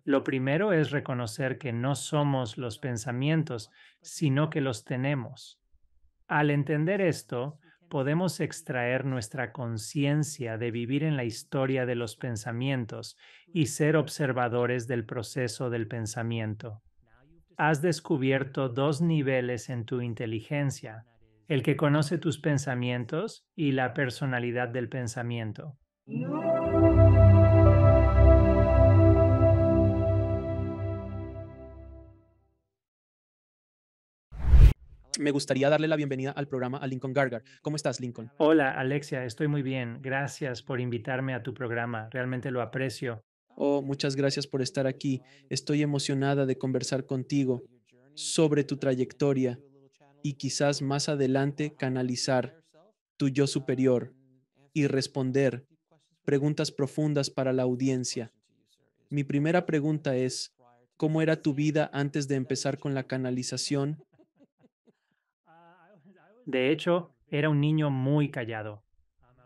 Lo primero es reconocer que no somos los pensamientos, sino que los tenemos. Al entender esto, podemos extraer nuestra conciencia de vivir en la historia de los pensamientos y ser observadores del proceso del pensamiento. Has descubierto dos niveles en tu inteligencia, el que conoce tus pensamientos y la personalidad del pensamiento. Me gustaría darle la bienvenida al programa a Lincoln Gargar. ¿Cómo estás, Lincoln? Hola, Alexia, estoy muy bien. Gracias por invitarme a tu programa. Realmente lo aprecio. Oh, muchas gracias por estar aquí. Estoy emocionada de conversar contigo sobre tu trayectoria y quizás más adelante canalizar tu yo superior y responder preguntas profundas para la audiencia. Mi primera pregunta es, ¿cómo era tu vida antes de empezar con la canalización? De hecho, era un niño muy callado.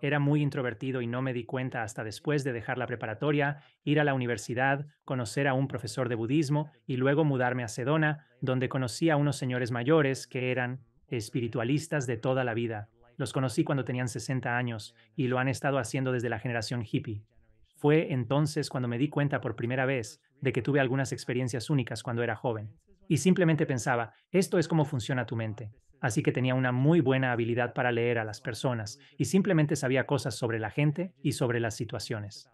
Era muy introvertido y no me di cuenta hasta después de dejar la preparatoria, ir a la universidad, conocer a un profesor de budismo y luego mudarme a Sedona, donde conocí a unos señores mayores que eran espiritualistas de toda la vida. Los conocí cuando tenían 60 años y lo han estado haciendo desde la generación hippie. Fue entonces cuando me di cuenta por primera vez de que tuve algunas experiencias únicas cuando era joven. Y simplemente pensaba, esto es cómo funciona tu mente. Así que tenía una muy buena habilidad para leer a las personas y simplemente sabía cosas sobre la gente y sobre las situaciones.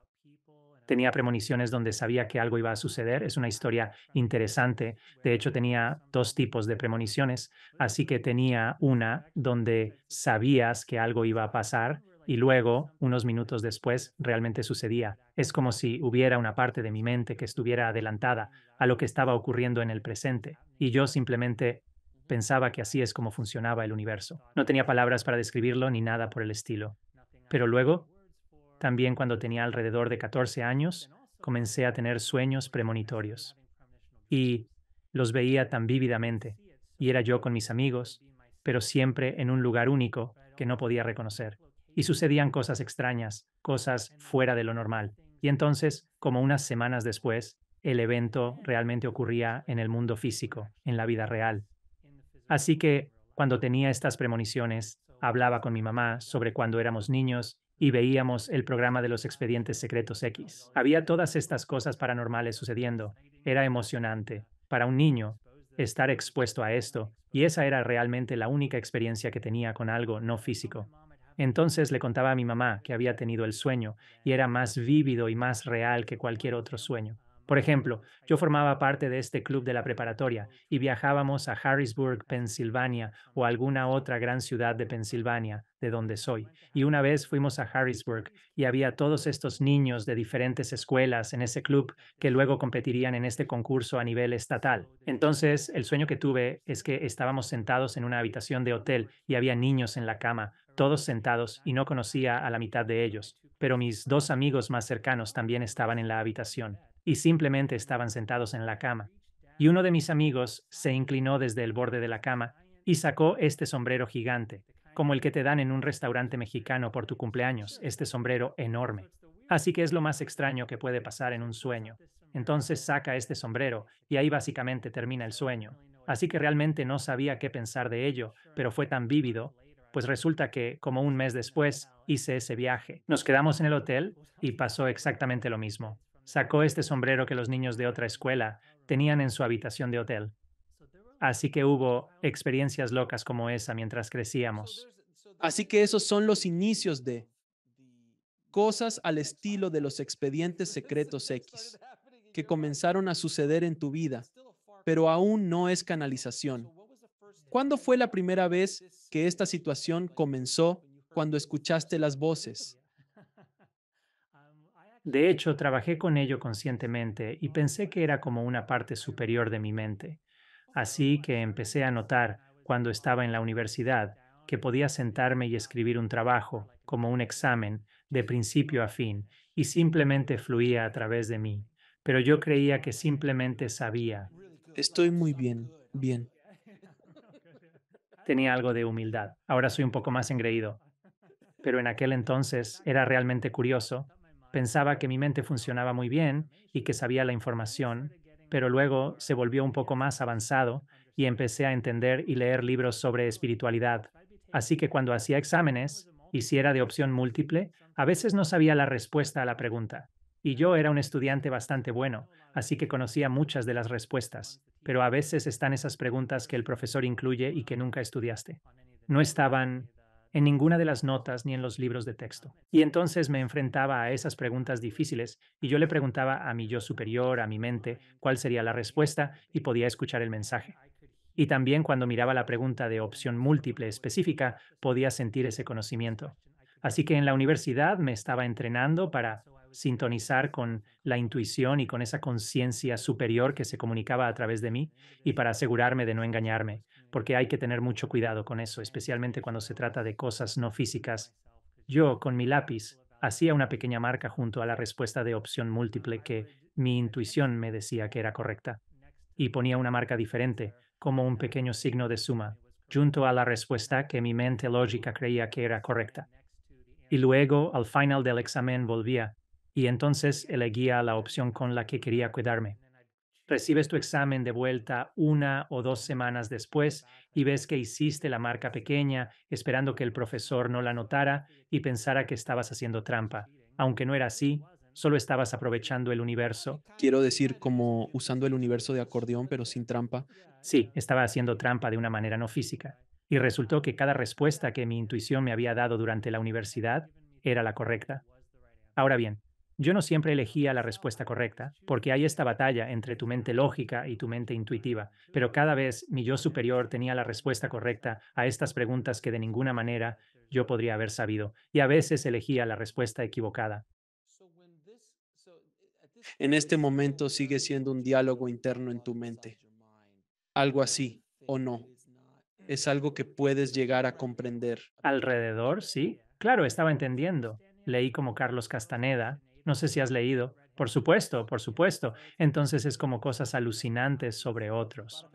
Tenía premoniciones donde sabía que algo iba a suceder. Es una historia interesante. De hecho, tenía dos tipos de premoniciones. Así que tenía una donde sabías que algo iba a pasar y luego, unos minutos después, realmente sucedía. Es como si hubiera una parte de mi mente que estuviera adelantada a lo que estaba ocurriendo en el presente. Y yo simplemente pensaba que así es como funcionaba el universo. No tenía palabras para describirlo ni nada por el estilo. Pero luego también cuando tenía alrededor de 14 años, comencé a tener sueños premonitorios y los veía tan vívidamente, y era yo con mis amigos, pero siempre en un lugar único que no podía reconocer. Y sucedían cosas extrañas, cosas fuera de lo normal. Y entonces, como unas semanas después, el evento realmente ocurría en el mundo físico, en la vida real. Así que, cuando tenía estas premoniciones, hablaba con mi mamá sobre cuando éramos niños y veíamos el programa de los expedientes secretos X. Había todas estas cosas paranormales sucediendo. Era emocionante. Para un niño, estar expuesto a esto, y esa era realmente la única experiencia que tenía con algo no físico. Entonces le contaba a mi mamá que había tenido el sueño y era más vívido y más real que cualquier otro sueño. Por ejemplo, yo formaba parte de este club de la preparatoria y viajábamos a Harrisburg, Pensilvania, o alguna otra gran ciudad de Pensilvania, de donde soy. Y una vez fuimos a Harrisburg y había todos estos niños de diferentes escuelas en ese club que luego competirían en este concurso a nivel estatal. Entonces, el sueño que tuve es que estábamos sentados en una habitación de hotel y había niños en la cama, todos sentados, y no conocía a la mitad de ellos, pero mis dos amigos más cercanos también estaban en la habitación y simplemente estaban sentados en la cama. Y uno de mis amigos se inclinó desde el borde de la cama y sacó este sombrero gigante, como el que te dan en un restaurante mexicano por tu cumpleaños, este sombrero enorme. Así que es lo más extraño que puede pasar en un sueño. Entonces saca este sombrero y ahí básicamente termina el sueño. Así que realmente no sabía qué pensar de ello, pero fue tan vívido, pues resulta que, como un mes después, hice ese viaje. Nos quedamos en el hotel y pasó exactamente lo mismo. Sacó este sombrero que los niños de otra escuela tenían en su habitación de hotel. Así que hubo experiencias locas como esa mientras crecíamos. Así que esos son los inicios de cosas al estilo de los expedientes secretos X, que comenzaron a suceder en tu vida, pero aún no es canalización. ¿Cuándo fue la primera vez que esta situación comenzó cuando escuchaste las voces? De hecho, trabajé con ello conscientemente y pensé que era como una parte superior de mi mente. Así que empecé a notar, cuando estaba en la universidad, que podía sentarme y escribir un trabajo, como un examen, de principio a fin, y simplemente fluía a través de mí. Pero yo creía que simplemente sabía. Estoy muy bien, bien. Tenía algo de humildad. Ahora soy un poco más engreído, pero en aquel entonces era realmente curioso Pensaba que mi mente funcionaba muy bien y que sabía la información, pero luego se volvió un poco más avanzado y empecé a entender y leer libros sobre espiritualidad. Así que cuando hacía exámenes, y si era de opción múltiple, a veces no sabía la respuesta a la pregunta. Y yo era un estudiante bastante bueno, así que conocía muchas de las respuestas, pero a veces están esas preguntas que el profesor incluye y que nunca estudiaste. No estaban en ninguna de las notas ni en los libros de texto. Y entonces me enfrentaba a esas preguntas difíciles y yo le preguntaba a mi yo superior, a mi mente, cuál sería la respuesta y podía escuchar el mensaje. Y también cuando miraba la pregunta de opción múltiple específica, podía sentir ese conocimiento. Así que en la universidad me estaba entrenando para sintonizar con la intuición y con esa conciencia superior que se comunicaba a través de mí y para asegurarme de no engañarme, porque hay que tener mucho cuidado con eso, especialmente cuando se trata de cosas no físicas. Yo, con mi lápiz, hacía una pequeña marca junto a la respuesta de opción múltiple que mi intuición me decía que era correcta y ponía una marca diferente, como un pequeño signo de suma, junto a la respuesta que mi mente lógica creía que era correcta. Y luego, al final del examen, volvía, y entonces elegía la opción con la que quería cuidarme. Recibes tu examen de vuelta 1 o 2 semanas después y ves que hiciste la marca pequeña, esperando que el profesor no la notara y pensara que estabas haciendo trampa. Aunque no era así, solo estabas aprovechando el universo. Quiero decir, como usando el universo de acordeón, pero sin trampa. Sí, estaba haciendo trampa de una manera no física. Y resultó que cada respuesta que mi intuición me había dado durante la universidad era la correcta. Ahora bien, yo no siempre elegía la respuesta correcta, porque hay esta batalla entre tu mente lógica y tu mente intuitiva, pero cada vez mi yo superior tenía la respuesta correcta a estas preguntas que de ninguna manera yo podría haber sabido, y a veces elegía la respuesta equivocada. En este momento sigue siendo un diálogo interno en tu mente. Algo así, ¿o no? Es algo que puedes llegar a comprender. Alrededor, sí. Claro, estaba entendiendo. Leí como Carlos Castaneda. No sé si has leído. Por supuesto, por supuesto. Entonces es como cosas alucinantes sobre otros.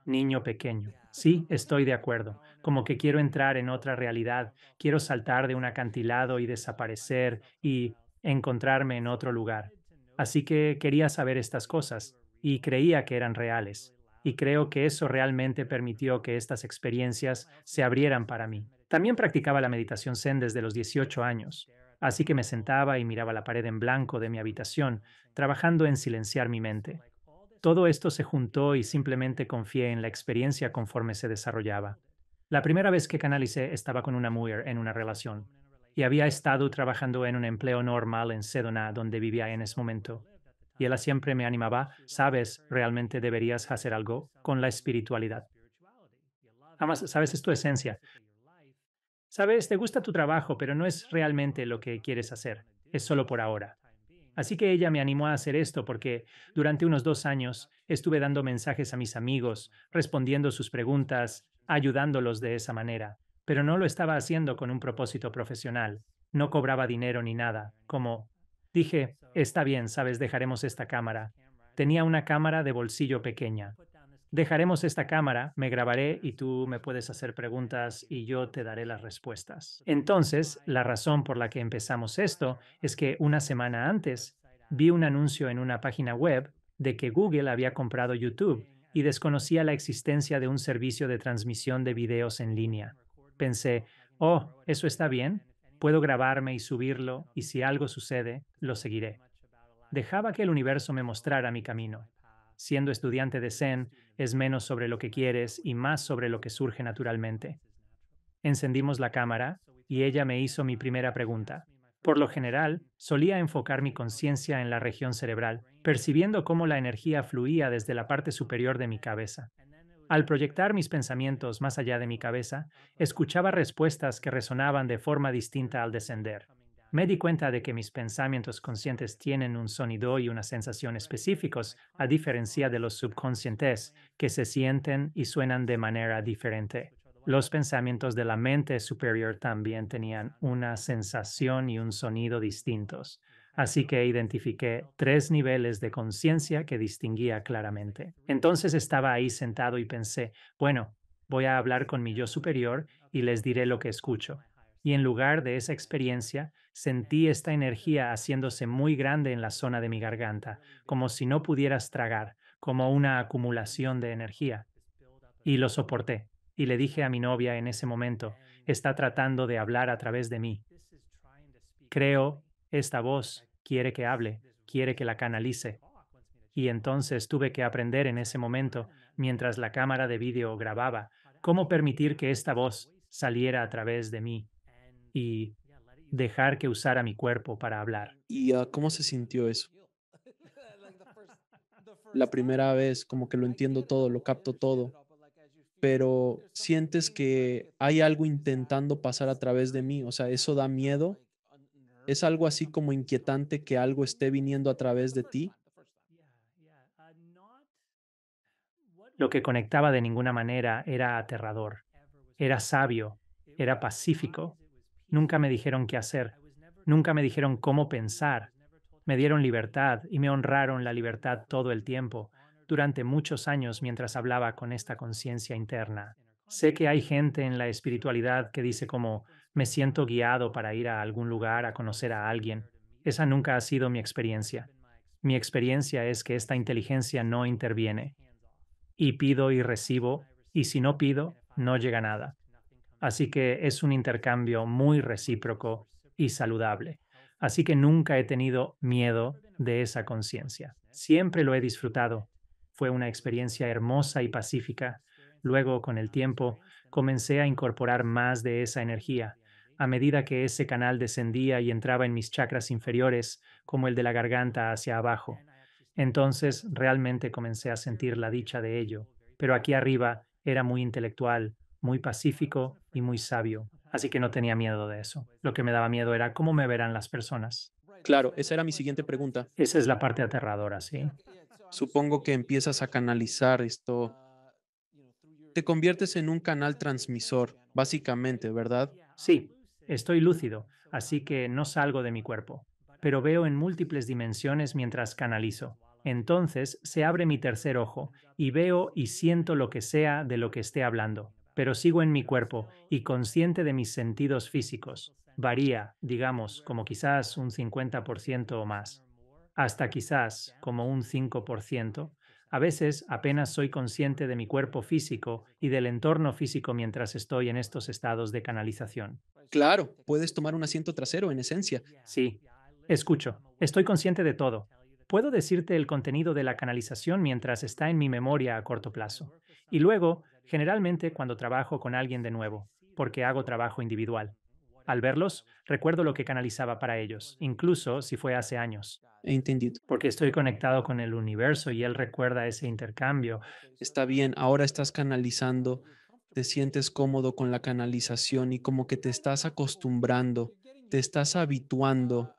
Niño pequeño. Sí, estoy de acuerdo. Como que quiero entrar en otra realidad. Quiero saltar de un acantilado y desaparecer y encontrarme en otro lugar. Así que quería saber estas cosas y creía que eran reales. Y creo que eso realmente permitió que estas experiencias se abrieran para mí. También practicaba la meditación Zen desde los 18 años, así que me sentaba y miraba la pared en blanco de mi habitación, trabajando en silenciar mi mente. Todo esto se juntó y simplemente confié en la experiencia conforme se desarrollaba. La primera vez que canalicé estaba con una mujer en una relación y había estado trabajando en un empleo normal en Sedona, donde vivía en ese momento. Y ella siempre me animaba, sabes, realmente deberías hacer algo con la espiritualidad. Además, sabes, es tu esencia. Sabes, te gusta tu trabajo, pero no es realmente lo que quieres hacer. Es solo por ahora. Así que ella me animó a hacer esto porque durante unos 2 años estuve dando mensajes a mis amigos, respondiendo sus preguntas, ayudándolos de esa manera, pero no lo estaba haciendo con un propósito profesional. No cobraba dinero ni nada. Como dije, está bien, sabes, dejaremos esta cámara. Tenía una cámara de bolsillo pequeña. Dejaremos esta cámara, me grabaré y tú me puedes hacer preguntas y yo te daré las respuestas. Entonces, la razón por la que empezamos esto es que una semana antes vi un anuncio en una página web de que Google había comprado YouTube y desconocía la existencia de un servicio de transmisión de videos en línea. Pensé, oh, eso está bien, puedo grabarme y subirlo y si algo sucede, lo seguiré. Dejaba que el universo me mostrara mi camino. Siendo estudiante de Zen, es menos sobre lo que quieres y más sobre lo que surge naturalmente. Encendimos la cámara y ella me hizo mi primera pregunta. Por lo general, solía enfocar mi conciencia en la región cerebral, percibiendo cómo la energía fluía desde la parte superior de mi cabeza. Al proyectar mis pensamientos más allá de mi cabeza, escuchaba respuestas que resonaban de forma distinta al descender. Me di cuenta de que mis pensamientos conscientes tienen un sonido y una sensación específicos, a diferencia de los subconscientes, que se sienten y suenan de manera diferente. Los pensamientos de la mente superior también tenían una sensación y un sonido distintos. Así que identifiqué 3 niveles de conciencia que distinguía claramente. Entonces estaba ahí sentado y pensé, bueno, voy a hablar con mi yo superior y les diré lo que escucho. Y en lugar de esa experiencia, sentí esta energía haciéndose muy grande en la zona de mi garganta, como si no pudieras tragar, como una acumulación de energía. Y lo soporté. Y le dije a mi novia en ese momento, está tratando de hablar a través de mí. Creo, esta voz quiere que hable, quiere que la canalice. Y entonces tuve que aprender en ese momento, mientras la cámara de vídeo grababa, cómo permitir que esta voz saliera a través de mí y dejar que usara mi cuerpo para hablar. ¿Y cómo se sintió eso? La primera vez, como que lo entiendo todo, lo capto todo, pero sientes que hay algo intentando pasar a través de mí, o sea, ¿eso da miedo? ¿Es algo así como inquietante que algo esté viniendo a través de ti? Lo que conectaba de ninguna manera era aterrador, era sabio, era pacífico. Nunca me dijeron qué hacer, nunca me dijeron cómo pensar. Me dieron libertad y me honraron la libertad todo el tiempo, durante muchos años mientras hablaba con esta conciencia interna. Sé que hay gente en la espiritualidad que dice como, me siento guiado para ir a algún lugar a conocer a alguien. Esa nunca ha sido mi experiencia. Mi experiencia es que esta inteligencia no interviene y pido y recibo, y si no pido, no llega nada. Así que es un intercambio muy recíproco y saludable. Así que nunca he tenido miedo de esa conciencia. Siempre lo he disfrutado. Fue una experiencia hermosa y pacífica. Luego, con el tiempo, comencé a incorporar más de esa energía. A medida que ese canal descendía y entraba en mis chakras inferiores, como el de la garganta hacia abajo, entonces realmente comencé a sentir la dicha de ello. Pero aquí arriba era muy intelectual, muy pacífico y muy sabio, así que no tenía miedo de eso. Lo que me daba miedo era cómo me verán las personas. Claro, esa era mi siguiente pregunta. Esa es la parte aterradora, ¿sí? Supongo que empiezas a canalizar esto, te conviertes en un canal transmisor, básicamente, ¿verdad? Sí, estoy lúcido, así que no salgo de mi cuerpo, pero veo en múltiples dimensiones mientras canalizo. Entonces se abre mi tercer ojo y veo y siento lo que sea de lo que esté hablando, pero sigo en mi cuerpo y consciente de mis sentidos físicos. Varía, digamos, como quizás un 50% o más, hasta quizás como un 5%. A veces apenas soy consciente de mi cuerpo físico y del entorno físico mientras estoy en estos estados de canalización. Claro, puedes tomar un asiento trasero en esencia. Sí, escucho, estoy consciente de todo. Puedo decirte el contenido de la canalización mientras está en mi memoria a corto plazo. Y luego, generalmente cuando trabajo con alguien de nuevo, porque hago trabajo individual. Al verlos, recuerdo lo que canalizaba para ellos, incluso si fue hace años, He entendido. porque estoy conectado con el universo y él recuerda ese intercambio. Está bien, ahora estás canalizando, te sientes cómodo con la canalización y como que te estás acostumbrando, te estás habituando,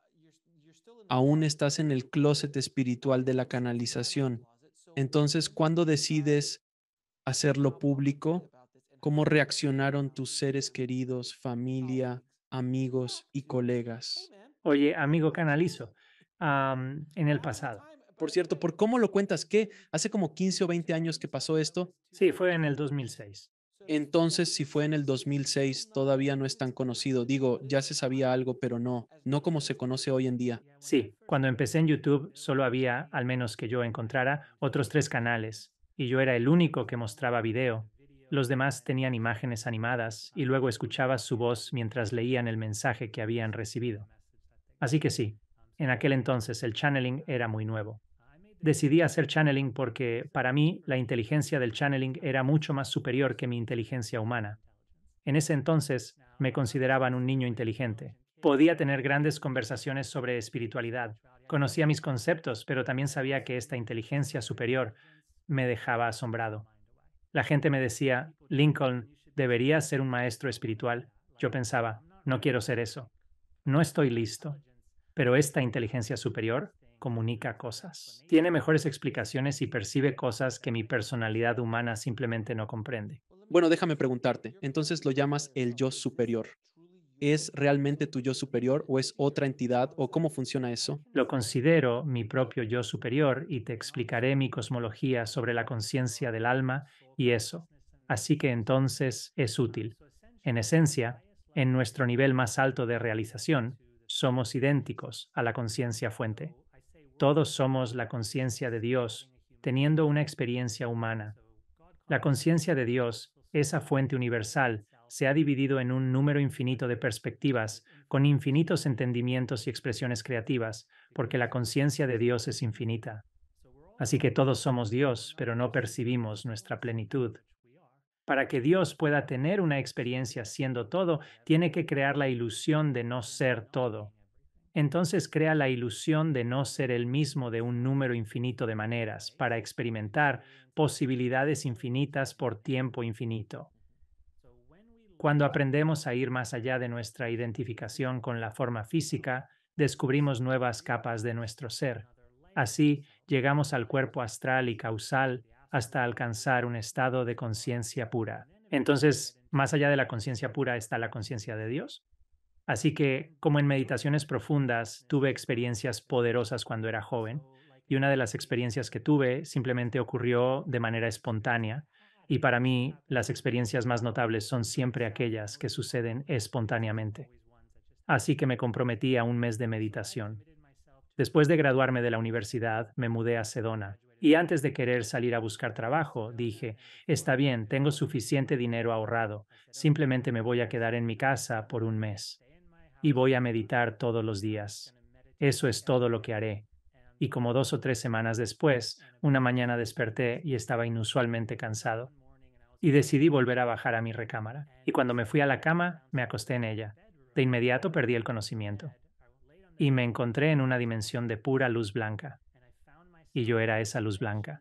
aún estás en el closet espiritual de la canalización. Entonces, ¿cuándo decides hacerlo público? ¿Cómo reaccionaron tus seres queridos, familia, amigos y colegas? Oye, amigo canalizo, en el pasado. Por cierto, ¿por cómo lo cuentas? ¿Qué? ¿Hace como 15 o 20 años que pasó esto? Sí, fue en el 2006. Entonces, si fue en el 2006, todavía no es tan conocido. Digo, ya se sabía algo, pero no como se conoce hoy en día. Sí, cuando empecé en YouTube solo había, al menos que yo encontrara, otros tres canales, y yo era el único que mostraba video. Los demás tenían imágenes animadas y luego escuchabas su voz mientras leían el mensaje que habían recibido. Así que sí, en aquel entonces el channeling era muy nuevo. Decidí hacer channeling porque, para mí, la inteligencia del channeling era mucho más superior que mi inteligencia humana. En ese entonces me consideraban un niño inteligente. Podía tener grandes conversaciones sobre espiritualidad. Conocía mis conceptos, pero también sabía que esta inteligencia superior me dejaba asombrado. La gente me decía, Lincoln, deberías ser un maestro espiritual. Yo pensaba, no quiero ser eso. No estoy listo. Pero esta inteligencia superior comunica cosas. Tiene mejores explicaciones y percibe cosas que mi personalidad humana simplemente no comprende. Bueno, déjame preguntarte, entonces lo llamas el yo superior. ¿Es realmente tu yo superior o es otra entidad o cómo funciona eso? Lo considero mi propio yo superior y te explicaré mi cosmología sobre la conciencia del alma y eso. Así que entonces es útil. En esencia, En nuestro nivel más alto de realización, somos idénticos a la conciencia fuente. Todos somos la conciencia de Dios, teniendo una experiencia humana. La conciencia de Dios, esa fuente universal, se ha dividido en un número infinito de perspectivas, con infinitos entendimientos y expresiones creativas, porque la conciencia de Dios es infinita. Así que todos somos Dios, pero no percibimos nuestra plenitud. Para que Dios pueda tener una experiencia siendo todo, tiene que crear la ilusión de no ser todo. Entonces crea la ilusión de no ser el mismo de un número infinito de maneras para experimentar posibilidades infinitas por tiempo infinito. Cuando aprendemos a ir más allá de nuestra identificación con la forma física, descubrimos nuevas capas de nuestro ser. Así, llegamos al cuerpo astral y causal hasta alcanzar un estado de conciencia pura. Entonces, más allá de la conciencia pura está la conciencia de Dios. Así que, como en meditaciones profundas, tuve experiencias poderosas cuando era joven, y una de las experiencias que tuve simplemente ocurrió de manera espontánea, y para mí las experiencias más notables son siempre aquellas que suceden espontáneamente. Así que me comprometí a un mes de meditación. Después de graduarme de la universidad, me mudé a Sedona, y antes de querer salir a buscar trabajo, dije, está bien, tengo suficiente dinero ahorrado, simplemente me voy a quedar en mi casa por un mes y voy a meditar todos los días. Eso es todo lo que haré. Y como 2 o 3 semanas después, una mañana desperté y estaba inusualmente cansado. Y decidí volver a bajar a mi recámara. Y cuando me fui a la cama, me acosté en ella. De inmediato perdí el conocimiento. Y me encontré en una dimensión de pura luz blanca. Y yo era esa luz blanca.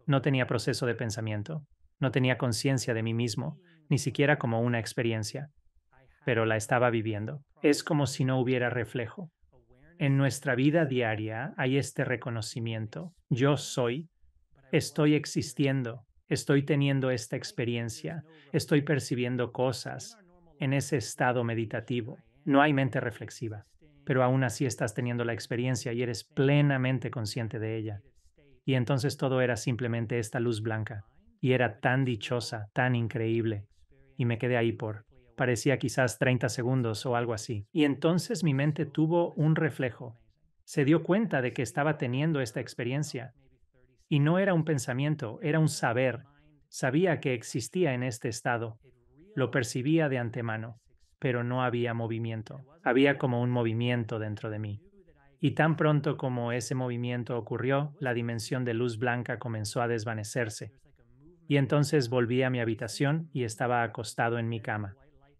No tenía proceso de pensamiento. No tenía conciencia de mí mismo, ni siquiera como una experiencia, pero la estaba viviendo. Es como si no hubiera reflejo. En nuestra vida diaria hay este reconocimiento. Yo soy, estoy existiendo, estoy teniendo esta experiencia, estoy percibiendo cosas en ese estado meditativo. No hay mente reflexiva, pero aún así estás teniendo la experiencia y eres plenamente consciente de ella. Y entonces todo era simplemente esta luz blanca. Y era tan dichosa, tan increíble. Y me quedé ahí parecía quizás 30 segundos o algo así. Y entonces mi mente tuvo un reflejo. Se dio cuenta de que estaba teniendo esta experiencia. Y no era un pensamiento, era un saber. Sabía que existía en este estado. Lo percibía de antemano, pero no había movimiento. Había como un movimiento dentro de mí. Y tan pronto como ese movimiento ocurrió, la dimensión de luz blanca comenzó a desvanecerse. Y entonces volví a mi habitación y estaba acostado en mi cama.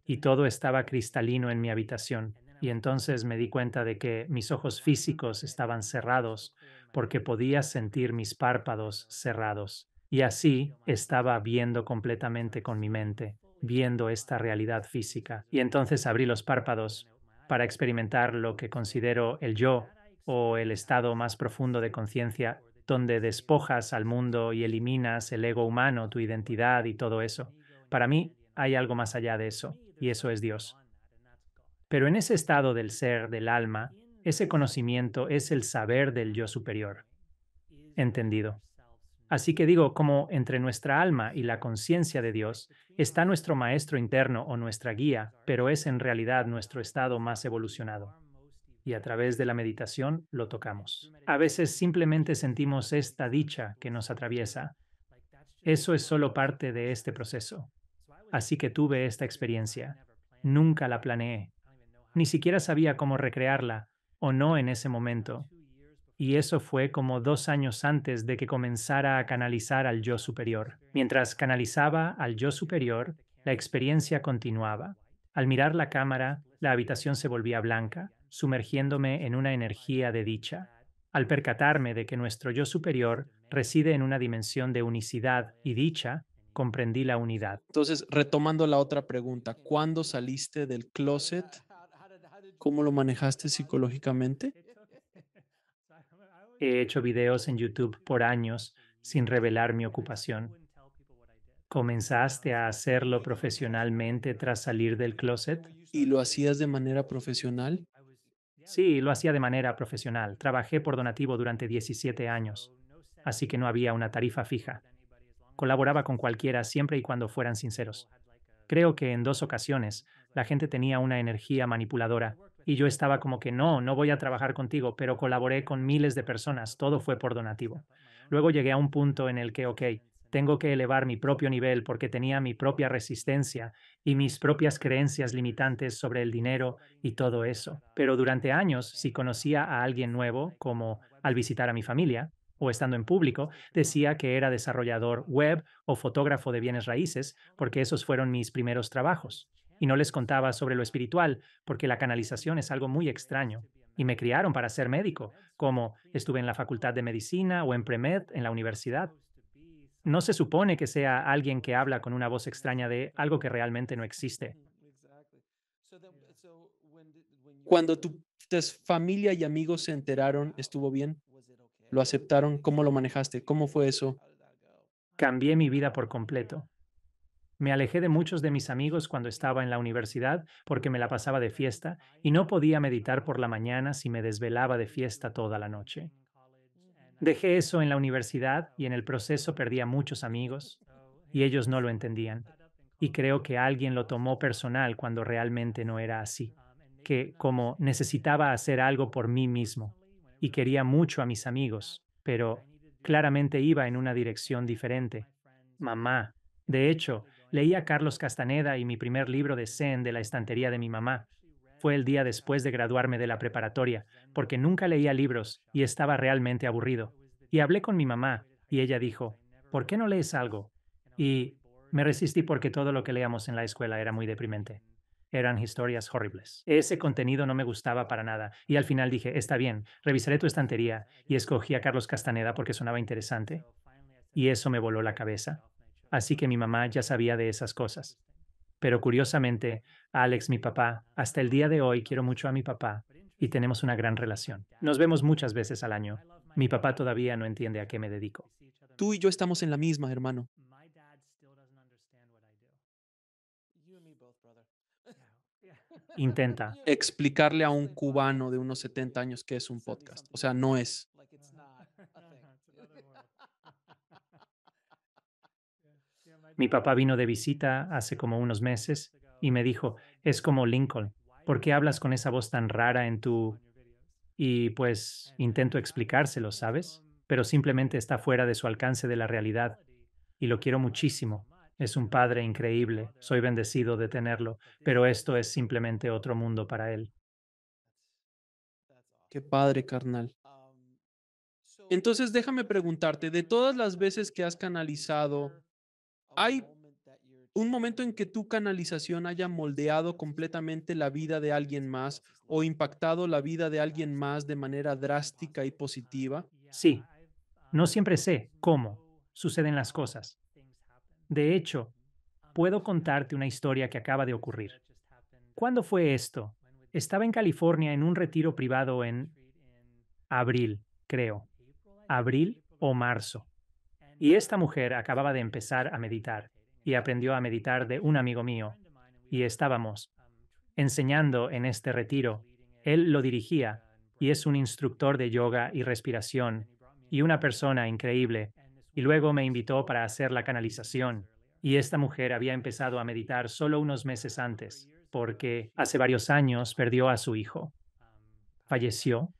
Y todo estaba cristalino en mi habitación. Y entonces me di cuenta de que mis ojos físicos estaban cerrados porque podía sentir mis párpados cerrados. Y así estaba viendo completamente con mi mente, viendo esta realidad física. Y entonces abrí los párpados para experimentar lo que considero el yo o el estado más profundo de conciencia donde despojas al mundo y eliminas el ego humano, tu identidad y todo eso. Para mí hay algo más allá de eso, y eso es Dios. Pero en ese estado del ser, del alma, ese conocimiento es el saber del yo superior, entendido. Así que digo, como entre nuestra alma y la conciencia de Dios está nuestro maestro interno o nuestra guía, pero es en realidad nuestro estado más evolucionado y a través de la meditación lo tocamos. A veces simplemente sentimos esta dicha que nos atraviesa. Eso es solo parte de este proceso. Así que tuve esta experiencia. Nunca la planeé. Ni siquiera sabía cómo recrearla o no en ese momento. Y eso fue como 2 años antes de que comenzara a canalizar al yo superior. Mientras canalizaba al yo superior, la experiencia continuaba. Al mirar la cámara, la habitación se volvía blanca, sumergiéndome en una energía de dicha. Al percatarme de que nuestro yo superior reside en una dimensión de unicidad y dicha, comprendí la unidad. Entonces, retomando la otra pregunta, ¿cuándo saliste del closet? ¿Cómo lo manejaste psicológicamente? He hecho videos en YouTube por años sin revelar mi ocupación. ¿Comenzaste a hacerlo profesionalmente tras salir del closet? ¿Y lo hacías de manera profesional? Sí, lo hacía de manera profesional. Trabajé por donativo durante 17 años, así que no había una tarifa fija. Colaboraba con cualquiera siempre y cuando fueran sinceros. Creo que en 2 ocasiones La gente tenía una energía manipuladora y yo estaba como que no, no voy a trabajar contigo, pero colaboré con miles de personas, todo fue por donativo. Luego llegué a un punto en el que, ok, tengo que elevar mi propio nivel porque tenía mi propia resistencia y mis propias creencias limitantes sobre el dinero y todo eso. Pero durante años, si conocía a alguien nuevo, como al visitar a mi familia o estando en público, decía que era desarrollador web o fotógrafo de bienes raíces, porque esos fueron mis primeros trabajos. Y no les contaba sobre lo espiritual, porque la canalización es algo muy extraño. Y me criaron para ser médico, como estuve en la facultad de medicina o en premed en la universidad. No se supone que sea alguien que habla con una voz extraña de algo que realmente no existe. Cuando tu familia y amigos se enteraron, ¿estuvo bien? ¿Lo aceptaron? ¿Cómo lo manejaste? ¿Cómo fue eso? Cambié mi vida por completo. Me alejé de muchos de mis amigos cuando estaba en la universidad porque me la pasaba de fiesta y no podía meditar por la mañana si me desvelaba de fiesta toda la noche. Dejé eso en la universidad y en el proceso perdí a muchos amigos y ellos no lo entendían. Y creo que alguien lo tomó personal cuando realmente no era así, que como necesitaba hacer algo por mí mismo y quería mucho a mis amigos, pero claramente iba en una dirección diferente. Mamá. De hecho, leí a Carlos Castaneda y mi primer libro de Zen de la estantería de mi mamá. Fue el día después de graduarme de la preparatoria, porque nunca leía libros y estaba realmente aburrido. Y hablé con mi mamá y ella dijo, ¿por qué no lees algo? Y me resistí porque todo lo que leíamos en la escuela era muy deprimente. Eran historias horribles. Ese contenido no me gustaba para nada. Y al final dije, está bien, revisaré tu estantería. Y escogí a Carlos Castaneda porque sonaba interesante. Y eso me voló la cabeza. Así que mi mamá ya sabía de esas cosas. Pero curiosamente, Alex, mi papá, hasta el día de hoy quiero mucho a mi papá y tenemos una gran relación. Nos vemos muchas veces al año. Mi papá todavía no entiende a qué me dedico. Tú y yo estamos en la misma, hermano. Intenta. Explicarle a un cubano de unos 70 años qué es un podcast. O sea, no es. Mi papá vino de visita hace como unos meses y me dijo, es como Lincoln, ¿por qué hablas con esa voz tan rara en tu... Y pues intento explicárselo, ¿sabes? Pero simplemente está fuera de su alcance de la realidad y lo quiero muchísimo. Es un padre increíble, soy bendecido de tenerlo, pero esto es simplemente otro mundo para él. Qué padre, carnal. Entonces, déjame preguntarte, de todas las veces que has canalizado, ¿hay un momento en que tu canalización haya moldeado completamente la vida de alguien más o impactado la vida de alguien más de manera drástica y positiva? Sí, no siempre sé cómo suceden las cosas. De hecho, puedo contarte una historia que acaba de ocurrir. ¿Cuándo fue esto? Estaba en California en un retiro privado en abril, creo. Abril o marzo. Y esta mujer acababa de empezar a meditar y aprendió a meditar de un amigo mío. Y estábamos enseñando en este retiro. Él lo dirigía y es un instructor de yoga y respiración y una persona increíble. Y luego me invitó para hacer la canalización. Y esta mujer había empezado a meditar solo unos meses antes, porque hace varios años perdió a su hijo. Falleció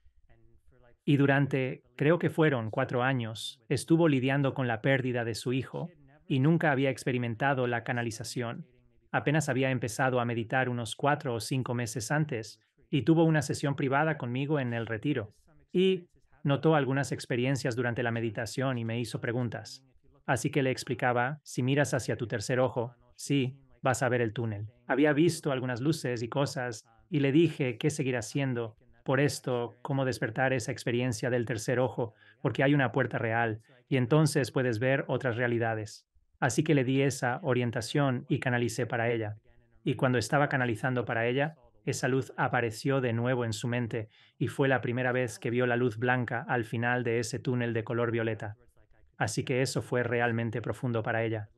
y durante, creo que fueron 4 años, estuvo lidiando con la pérdida de su hijo y nunca había experimentado la canalización. Apenas había empezado a meditar unos 4 o 5 meses antes y tuvo una sesión privada conmigo en el retiro. Y notó algunas experiencias durante la meditación y me hizo preguntas. Así que le explicaba, si miras hacia tu tercer ojo, sí, vas a ver el túnel. Había visto algunas luces y cosas y le dije qué seguir haciendo por esto, cómo despertar esa experiencia del tercer ojo, porque hay una puerta real y entonces puedes ver otras realidades. Así que le di esa orientación y canalicé para ella. Y cuando estaba canalizando para ella, esa luz apareció de nuevo en su mente y fue la primera vez que vio la luz blanca al final de ese túnel de color violeta. Así que eso fue realmente profundo para ella.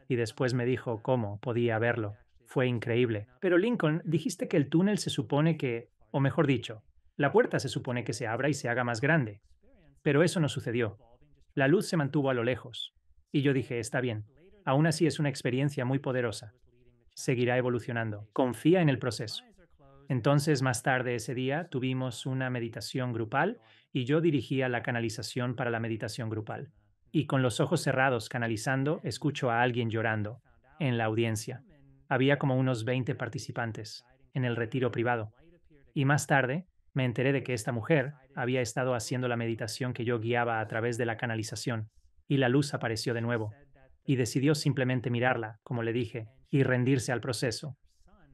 Y después me dijo cómo podía verlo. Fue increíble. Pero Lincoln, dijiste que el túnel se supone que, o mejor dicho, la puerta se supone que se abra y se haga más grande. Pero eso no sucedió. La luz se mantuvo a lo lejos. Y yo dije, está bien. Aún así es una experiencia muy poderosa. seguirá evolucionando. Confía en el proceso. Entonces, más tarde ese día, tuvimos una meditación grupal y yo dirigía la canalización para la meditación grupal. Y con los ojos cerrados canalizando, escucho a alguien llorando en la audiencia. Había como unos 20 participantes en el retiro privado. Y más tarde, me enteré de que esta mujer había estado haciendo la meditación que yo guiaba a través de la canalización, y la luz apareció de nuevo, y decidió simplemente mirarla, como le dije, y rendirse al proceso.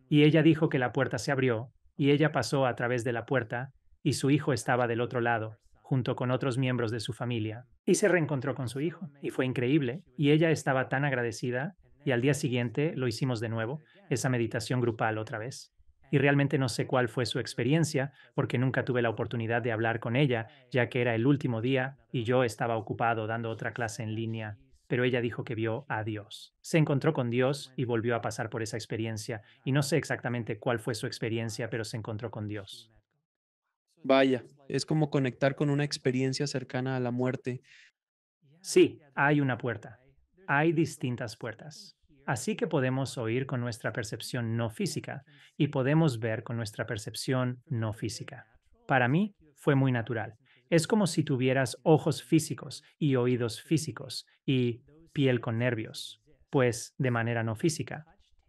Y ella dijo que la puerta se abrió, y ella pasó a través de la puerta, y su hijo estaba del otro lado, junto con otros miembros de su familia, y se reencontró con su hijo, y fue increíble, y ella estaba tan agradecida, y al día siguiente lo hicimos de nuevo, esa meditación grupal otra vez. Y realmente no sé cuál fue su experiencia, porque nunca tuve la oportunidad de hablar con ella, ya que era el último día y yo estaba ocupado dando otra clase en línea, pero ella dijo que vio a Dios. Se encontró con Dios y volvió a pasar por esa experiencia, y no sé exactamente cuál fue su experiencia, pero se encontró con Dios. Vaya, es como conectar con una experiencia cercana a la muerte. Sí, hay una puerta. Hay distintas puertas. Así que podemos oír con nuestra percepción no física y podemos ver con nuestra percepción no física. Para mí fue muy natural. Es como si tuvieras ojos físicos y oídos físicos y piel con nervios, pues de manera no física.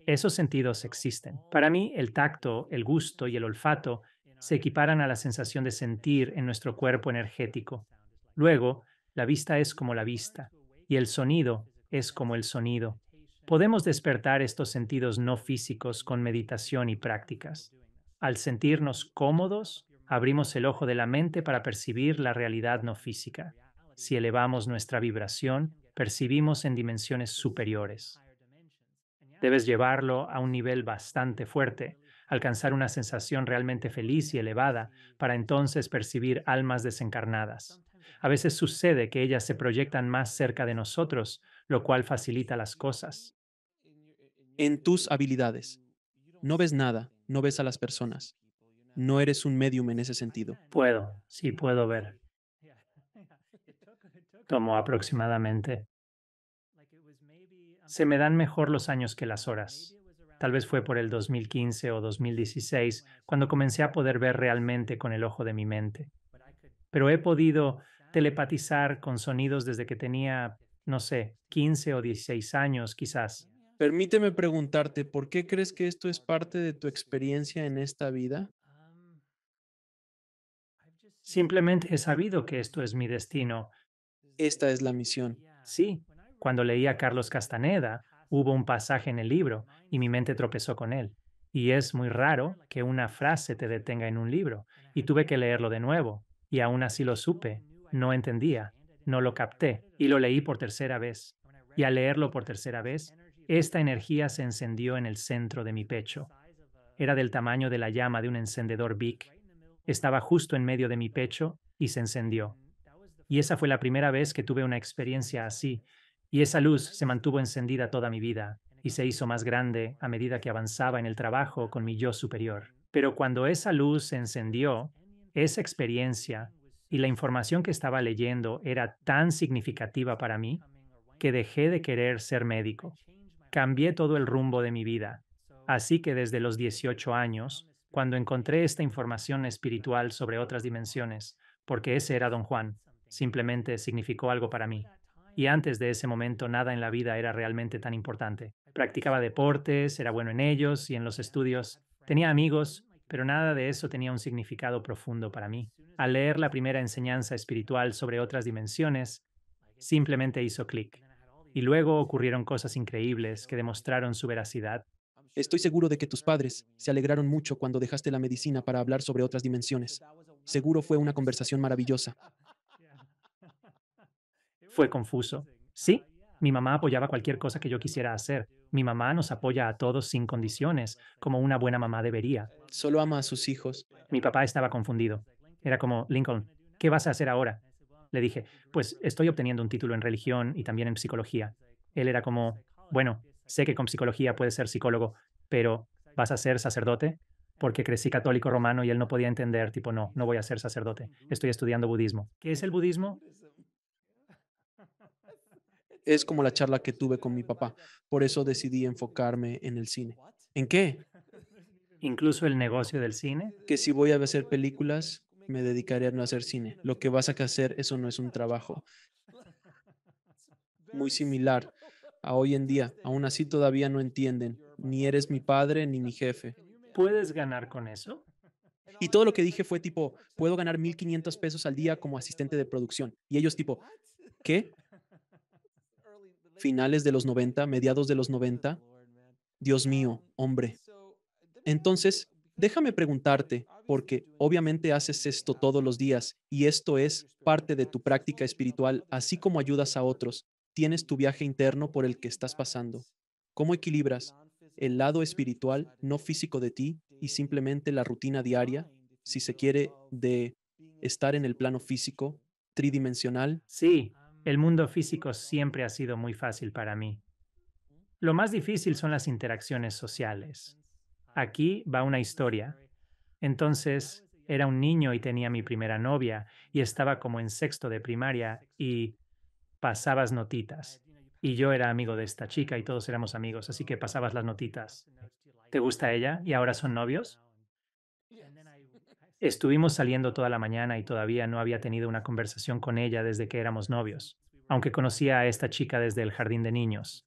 Esos sentidos existen. Para mí, el tacto, el gusto y el olfato se equiparan a la sensación de sentir en nuestro cuerpo energético. Luego, la vista es como la vista y el sonido es como el sonido. Podemos despertar estos sentidos no físicos con meditación y prácticas. Al sentirnos cómodos, abrimos el ojo de la mente para percibir la realidad no física. Si elevamos nuestra vibración, percibimos en dimensiones superiores. Debes llevarlo a un nivel bastante fuerte, alcanzar una sensación realmente feliz y elevada, para entonces percibir almas desencarnadas. A veces sucede que ellas se proyectan más cerca de nosotros, lo cual facilita las cosas. En tus habilidades. No ves nada, no ves a las personas. No eres un medium en ese sentido. Sí puedo ver. Tomo aproximadamente. Se me dan mejor los años que las horas. Tal vez fue por el 2015 o 2016, cuando comencé a poder ver realmente con el ojo de mi mente. Pero he podido telepatizar con sonidos desde que tenía, no sé, 15 o 16 años quizás. Permíteme preguntarte, ¿por qué crees que esto es parte de tu experiencia en esta vida? Simplemente he sabido que esto es mi destino. Esta es la misión. Sí, cuando leí a Carlos Castaneda, hubo un pasaje en el libro y mi mente tropezó con él. Y es muy raro que una frase te detenga en un libro, y tuve que leerlo de nuevo, y aún así lo supe, no entendía, no lo capté, y lo leí por tercera vez. Y al leerlo por tercera vez, esta energía se encendió en el centro de mi pecho. Era del tamaño de la llama de un encendedor Bic. Estaba justo en medio de mi pecho y se encendió. Y esa fue la primera vez que tuve una experiencia así, y esa luz se mantuvo encendida toda mi vida, y se hizo más grande a medida que avanzaba en el trabajo con mi yo superior. Pero cuando esa luz se encendió, esa experiencia y la información que estaba leyendo era tan significativa para mí que dejé de querer ser médico. Cambié todo el rumbo de mi vida. Así que desde los 18 años, cuando encontré esta información espiritual sobre otras dimensiones, porque ese era Don Juan, simplemente significó algo para mí. Y antes de ese momento nada en la vida era realmente tan importante. Practicaba deportes, era bueno en ellos y en los estudios. Tenía amigos, pero nada de eso tenía un significado profundo para mí. Al leer la primera enseñanza espiritual sobre otras dimensiones, simplemente hizo clic. Y luego ocurrieron cosas increíbles que demostraron su veracidad. Estoy seguro de que tus padres se alegraron mucho cuando dejaste la medicina para hablar sobre otras dimensiones. Seguro fue una conversación maravillosa. Fue confuso. Sí, mi mamá apoyaba cualquier cosa que yo quisiera hacer. Mi mamá nos apoya a todos sin condiciones, como una buena mamá debería. Solo ama a sus hijos. Mi papá estaba confundido. Era como, Lincoln, ¿qué vas a hacer ahora? Le dije, pues estoy obteniendo un título en religión y también en psicología. Él era como, bueno, sé que con psicología puedes ser psicólogo, pero ¿vas a ser sacerdote? Porque crecí católico romano y él no podía entender, tipo, no, no voy a ser sacerdote. Estoy estudiando budismo. ¿Qué es el budismo? Es como la charla que tuve con mi papá. Por eso decidí enfocarme en el cine. ¿En qué? Incluso el negocio del cine. Que si voy a hacer películas, me dedicaré a no hacer cine. Lo que vas a hacer, eso no es un trabajo. Muy similar a hoy en día. Aún así todavía no entienden. Ni eres mi padre ni mi jefe. ¿Puedes ganar con eso? Y todo lo que dije fue tipo, puedo ganar 1,500 pesos al día como asistente de producción. Y ellos tipo, ¿qué? Finales de los 90, mediados de los 90. Dios mío, hombre. Entonces, déjame preguntarte, porque obviamente haces esto todos los días y esto es parte de tu práctica espiritual, así como ayudas a otros. Tienes tu viaje interno por el que estás pasando. ¿Cómo equilibras el lado espiritual, no físico de ti, y simplemente la rutina diaria, si se quiere, de estar en el plano físico, tridimensional? Sí, el mundo físico siempre ha sido muy fácil para mí. Lo más difícil son las interacciones sociales. Aquí va una historia. Entonces, era un niño y tenía mi primera novia y estaba como en sexto de primaria y pasabas notitas. Y yo era amigo de esta chica y todos éramos amigos, así que pasabas las notitas. ¿Te gusta ella? ¿Y ahora son novios? Estuvimos saliendo toda la mañana y todavía no había tenido una conversación con ella desde que éramos novios, aunque conocía a esta chica desde el jardín de niños.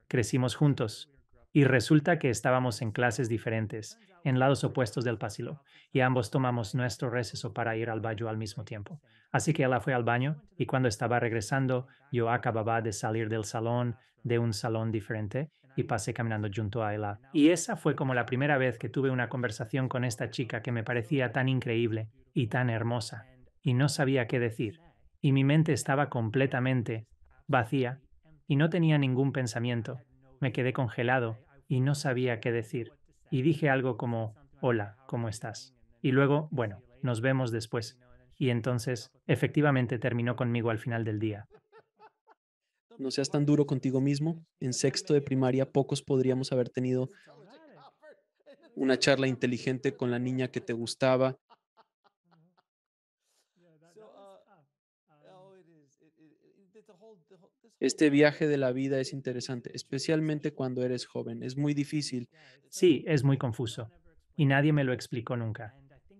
Crecimos juntos y resulta que estábamos en clases diferentes, en lados opuestos del pasillo, y ambos tomamos nuestro receso para ir al baño al mismo tiempo. Así que ella fue al baño y cuando estaba regresando, yo acababa de salir del salón, de un salón diferente, y pasé caminando junto a ella. Y esa fue como la primera vez que tuve una conversación con esta chica que me parecía tan increíble y tan hermosa, y no sabía qué decir. Y mi mente estaba completamente vacía y no tenía ningún pensamiento. Me quedé congelado y no sabía qué decir. Y dije algo como, hola, ¿cómo estás? Y luego, bueno, nos vemos después. Y entonces, efectivamente, terminó conmigo al final del día. No seas tan duro contigo mismo. En sexto de primaria, pocos podríamos haber tenido una charla inteligente con la niña que te gustaba. Este viaje de la vida es interesante, especialmente cuando eres joven. Es muy difícil. Sí, es muy confuso. Y nadie me lo explicó nunca.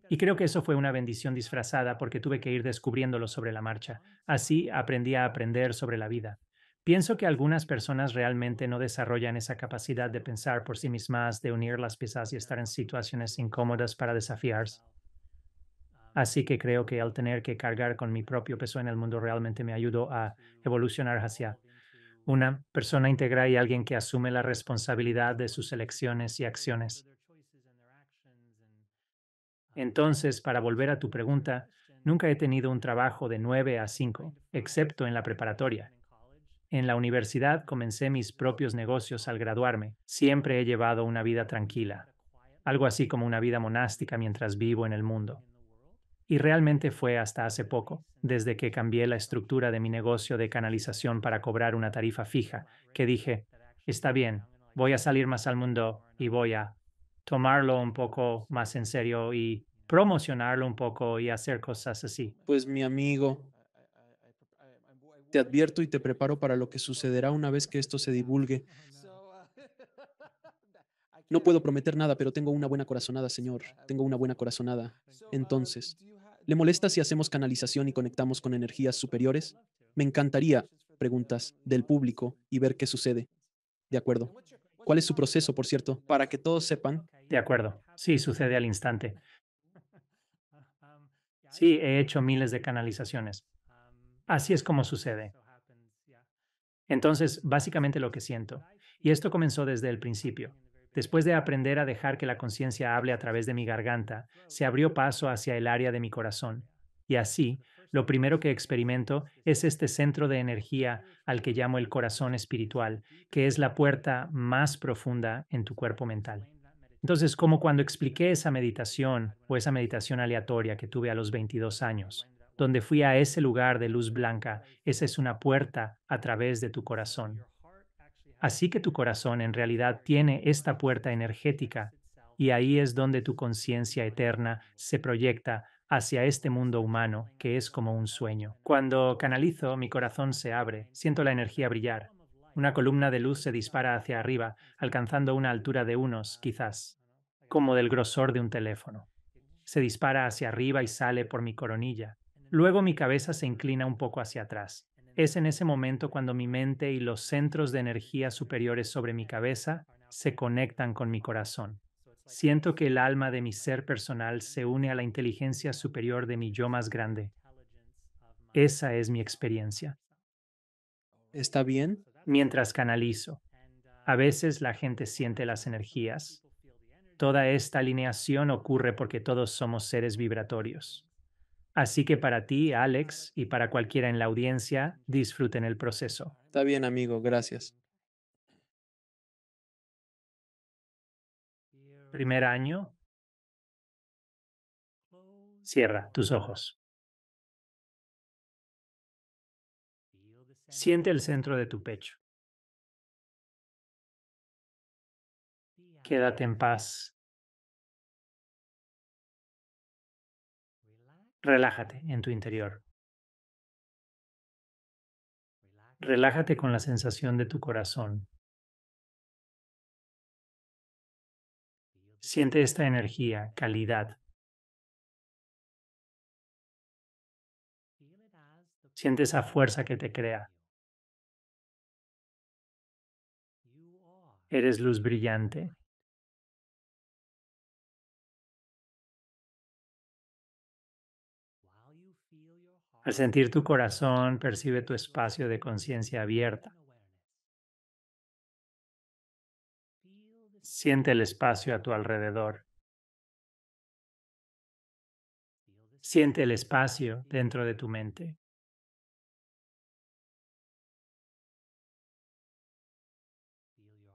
Y creo que eso fue una bendición disfrazada porque tuve que ir descubriéndolo sobre la marcha. Así aprendí a aprender sobre la vida. Pienso que algunas personas realmente no desarrollan esa capacidad de pensar por sí mismas, de unir las piezas y estar en situaciones incómodas para desafiarse. Así que creo que al tener que cargar con mi propio peso en el mundo realmente me ayudó a evolucionar hacia una persona íntegra y alguien que asume la responsabilidad de sus elecciones y acciones. Entonces, para volver a tu pregunta, nunca he tenido un trabajo de 9 a 5, excepto en la preparatoria. En la universidad comencé mis propios negocios al graduarme. Siempre he llevado una vida tranquila, algo así como una vida monástica mientras vivo en el mundo. Y realmente fue hasta hace poco, desde que cambié la estructura de mi negocio de canalización para cobrar una tarifa fija, que dije, está bien, voy a salir más al mundo y voy a tomarlo un poco más en serio y promocionarlo un poco y hacer cosas así. Pues mi amigo, te advierto y te preparo para lo que sucederá una vez que esto se divulgue. No puedo prometer nada, pero tengo una buena corazonada, señor. Tengo una buena corazonada. Entonces, ¿le molesta si hacemos canalización y conectamos con energías superiores? Me encantaría preguntas del público y ver qué sucede. De acuerdo. ¿Cuál es su proceso, por cierto? Para que todos sepan. De acuerdo, sí, sucede al instante. Sí, he hecho miles de canalizaciones. Así es como sucede. Entonces, básicamente lo que siento. Y esto comenzó desde el principio. Después de aprender a dejar que la conciencia hable a través de mi garganta, se abrió paso hacia el área de mi corazón. Y así, lo primero que experimento es este centro de energía al que llamo el corazón espiritual, que es la puerta más profunda en tu cuerpo mental. Entonces, como cuando expliqué esa meditación o esa meditación aleatoria que tuve a los 22 años, donde fui a ese lugar de luz blanca, esa es una puerta a través de tu corazón. Así que tu corazón en realidad tiene esta puerta energética y ahí es donde tu conciencia eterna se proyecta hacia este mundo humano que es como un sueño. Cuando canalizo, mi corazón se abre, siento la energía brillar. Una columna de luz se dispara hacia arriba, alcanzando una altura de unos, quizás, como del grosor de un teléfono. Se dispara hacia arriba y sale por mi coronilla. Luego mi cabeza se inclina un poco hacia atrás. Es en ese momento cuando mi mente y los centros de energía superiores sobre mi cabeza se conectan con mi corazón. Siento que el alma de mi ser personal se une a la inteligencia superior de mi yo más grande. Esa es mi experiencia. ¿Está bien? Mientras canalizo, a veces la gente siente las energías. Toda esta alineación ocurre porque todos somos seres vibratorios. Así que para ti, Alex, y para cualquiera en la audiencia, disfruten el proceso. Está bien, amigo, gracias. Primer año, cierra tus ojos. Siente el centro de tu pecho. Quédate en paz. Relájate en tu interior. Relájate con la sensación de tu corazón. Siente esta energía, calidad. Siente esa fuerza que te crea. Eres luz brillante. Al sentir tu corazón, percibe tu espacio de conciencia abierta. Siente el espacio a tu alrededor. Siente el espacio dentro de tu mente.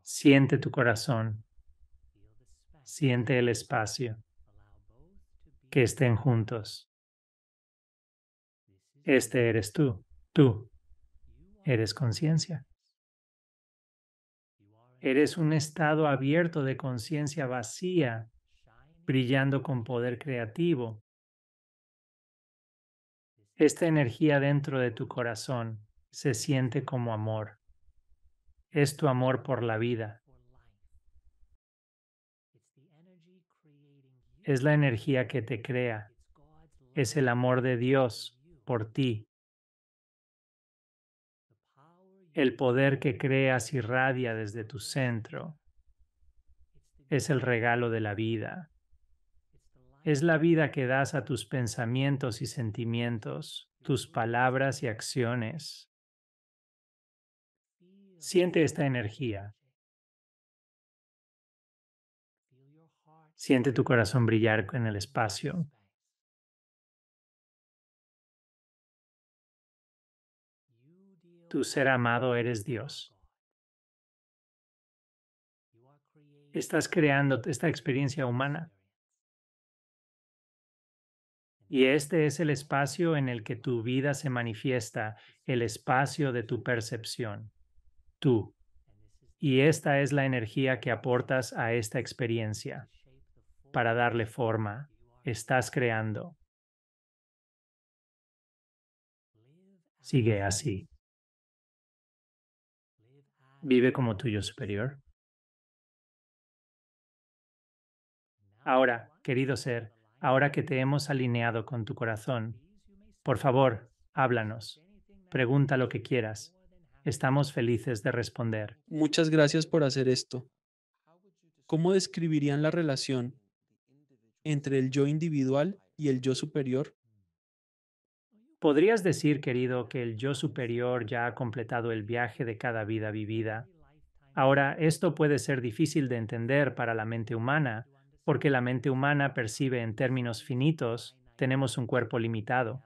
Siente tu corazón. Siente el espacio. Que estén juntos. Este eres tú. Tú eres conciencia. Eres un estado abierto de conciencia vacía, brillando con poder creativo. Esta energía dentro de tu corazón se siente como amor. Es tu amor por la vida. Es la energía que te crea. Es el amor de Dios por ti. El poder que creas irradia desde tu centro. Es el regalo de la vida. Es la vida que das a tus pensamientos y sentimientos, tus palabras y acciones. Siente esta energía. Siente tu corazón brillar en el espacio. Tu ser amado eres Dios. Estás creando esta experiencia humana. Y este es el espacio en el que tu vida se manifiesta, el espacio de tu percepción, tú. Y esta es la energía que aportas a esta experiencia. Para darle forma, estás creando. Sigue así. Vive como tuyo superior. Ahora, querido ser, ahora que te hemos alineado con tu corazón, por favor, háblanos. Pregunta lo que quieras. Estamos felices de responder. Muchas gracias por hacer esto. ¿Cómo describirían la relación entre el yo individual y el yo superior? ¿Podrías decir, querido, que el yo superior ya ha completado el viaje de cada vida vivida? Ahora, esto puede ser difícil de entender para la mente humana, porque la mente humana percibe en términos finitos, tenemos un cuerpo limitado,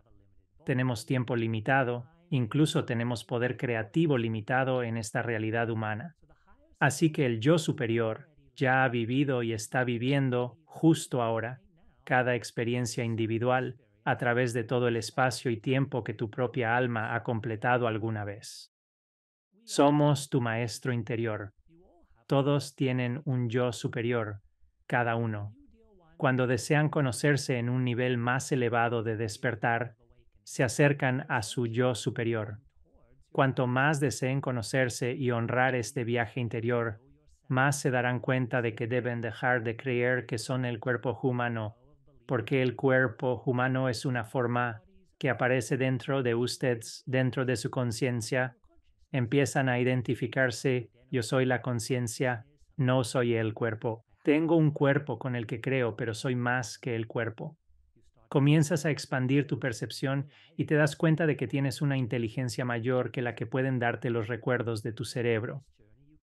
tenemos tiempo limitado, incluso tenemos poder creativo limitado en esta realidad humana. Así que el yo superior ya ha vivido y está viviendo justo ahora cada experiencia individual a través de todo el espacio y tiempo que tu propia alma ha completado alguna vez. Somos tu maestro interior. Todos tienen un yo superior, cada uno. Cuando desean conocerse en un nivel más elevado de despertar, se acercan a su yo superior. Cuanto más deseen conocerse y honrar este viaje interior, más se darán cuenta de que deben dejar de creer que son el cuerpo humano, porque el cuerpo humano es una forma que aparece dentro de ustedes, dentro de su conciencia. Empiezan a identificarse: yo soy la conciencia, no soy el cuerpo. Tengo un cuerpo con el que creo, pero soy más que el cuerpo. Comienzas a expandir tu percepción y te das cuenta de que tienes una inteligencia mayor que la que pueden darte los recuerdos de tu cerebro.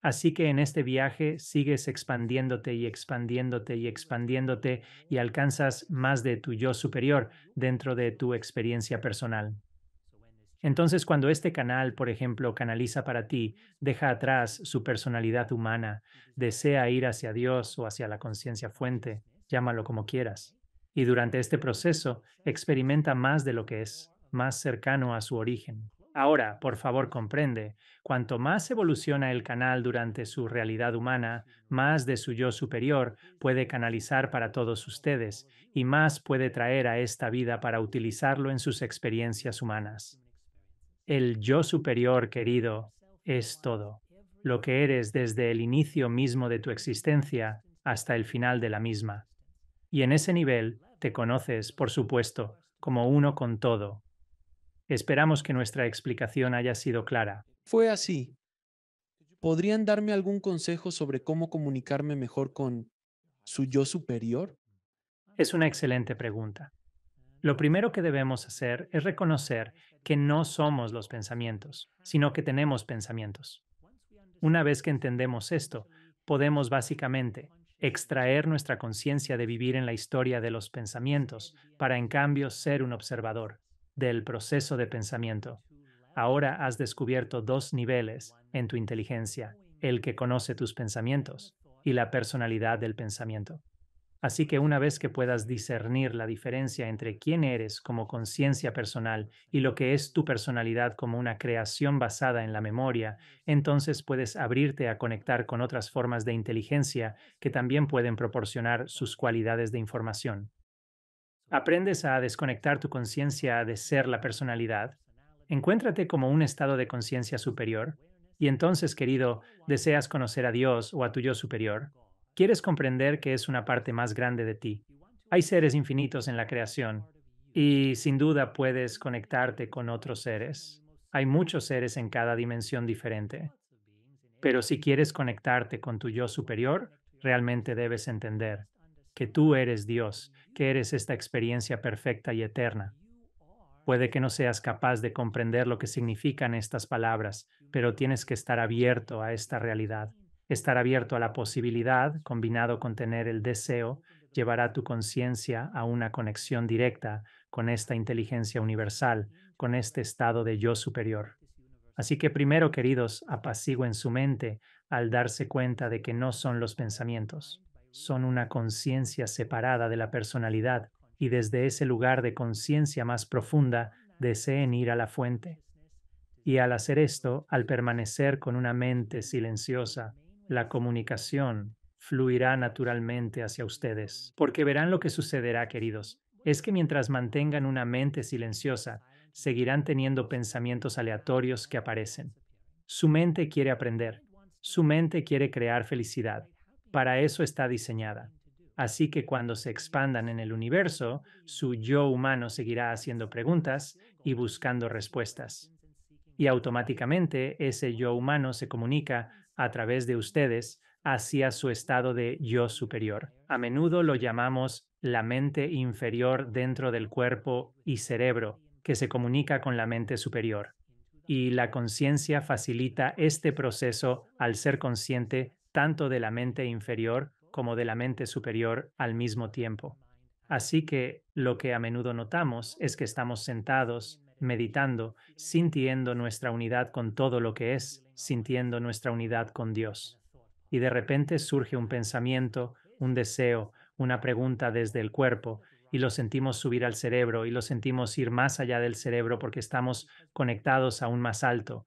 Así que en este viaje sigues expandiéndote y expandiéndote y expandiéndote y alcanzas más de tu yo superior dentro de tu experiencia personal. Entonces, cuando este canal, por ejemplo, canaliza para ti, deja atrás su personalidad humana, desea ir hacia Dios o hacia la conciencia fuente, llámalo como quieras. Y durante este proceso experimenta más de lo que es, más cercano a su origen. Ahora, por favor, comprende, cuanto más evoluciona el canal durante su realidad humana, más de su yo superior puede canalizar para todos ustedes y más puede traer a esta vida para utilizarlo en sus experiencias humanas. El yo superior, querido, es todo, lo que eres desde el inicio mismo de tu existencia hasta el final de la misma. Y en ese nivel te conoces, por supuesto, como uno con todo. Esperamos que nuestra explicación haya sido clara. Fue así. ¿Podrían darme algún consejo sobre cómo comunicarme mejor con su yo superior? Es una excelente pregunta. Lo primero que debemos hacer es reconocer que no somos los pensamientos, sino que tenemos pensamientos. Una vez que entendemos esto, podemos básicamente extraer nuestra conciencia de vivir en la historia de los pensamientos para en cambio ser un observador del proceso de pensamiento. Ahora has descubierto dos niveles en tu inteligencia: el que conoce tus pensamientos y la personalidad del pensamiento. Así que una vez que puedas discernir la diferencia entre quién eres como conciencia personal y lo que es tu personalidad como una creación basada en la memoria, entonces puedes abrirte a conectar con otras formas de inteligencia que también pueden proporcionar sus cualidades de información. Aprendes a desconectar tu conciencia de ser la personalidad. Encuéntrate como un estado de conciencia superior. Y entonces, querido, deseas conocer a Dios o a tu yo superior. Quieres comprender que es una parte más grande de ti. Hay seres infinitos en la creación y sin duda puedes conectarte con otros seres. Hay muchos seres en cada dimensión diferente. Pero si quieres conectarte con tu yo superior, realmente debes entender que tú eres Dios, que eres esta experiencia perfecta y eterna. Puede que no seas capaz de comprender lo que significan estas palabras, pero tienes que estar abierto a esta realidad. Estar abierto a la posibilidad, combinado con tener el deseo, llevará tu conciencia a una conexión directa con esta inteligencia universal, con este estado de yo superior. Así que primero, queridos, apacigüen su mente al darse cuenta de que no son los pensamientos, son una conciencia separada de la personalidad y desde ese lugar de conciencia más profunda deseen ir a la fuente. Y al hacer esto, al permanecer con una mente silenciosa, la comunicación fluirá naturalmente hacia ustedes. Porque verán lo que sucederá, queridos. Es que mientras mantengan una mente silenciosa, seguirán teniendo pensamientos aleatorios que aparecen. Su mente quiere aprender. Su mente quiere crear felicidad. Para eso está diseñada. Así que cuando se expandan en el universo, su yo humano seguirá haciendo preguntas y buscando respuestas, y automáticamente ese yo humano se comunica a través de ustedes hacia su estado de yo superior. A menudo lo llamamos la mente inferior dentro del cuerpo y cerebro, que se comunica con la mente superior. Y la conciencia facilita este proceso al ser consciente tanto de la mente inferior como de la mente superior al mismo tiempo. Así que lo que a menudo notamos es que estamos sentados, meditando, sintiendo nuestra unidad con todo lo que es, sintiendo nuestra unidad con Dios. Y de repente surge un pensamiento, un deseo, una pregunta desde el cuerpo, y lo sentimos subir al cerebro y lo sentimos ir más allá del cerebro porque estamos conectados aún más alto.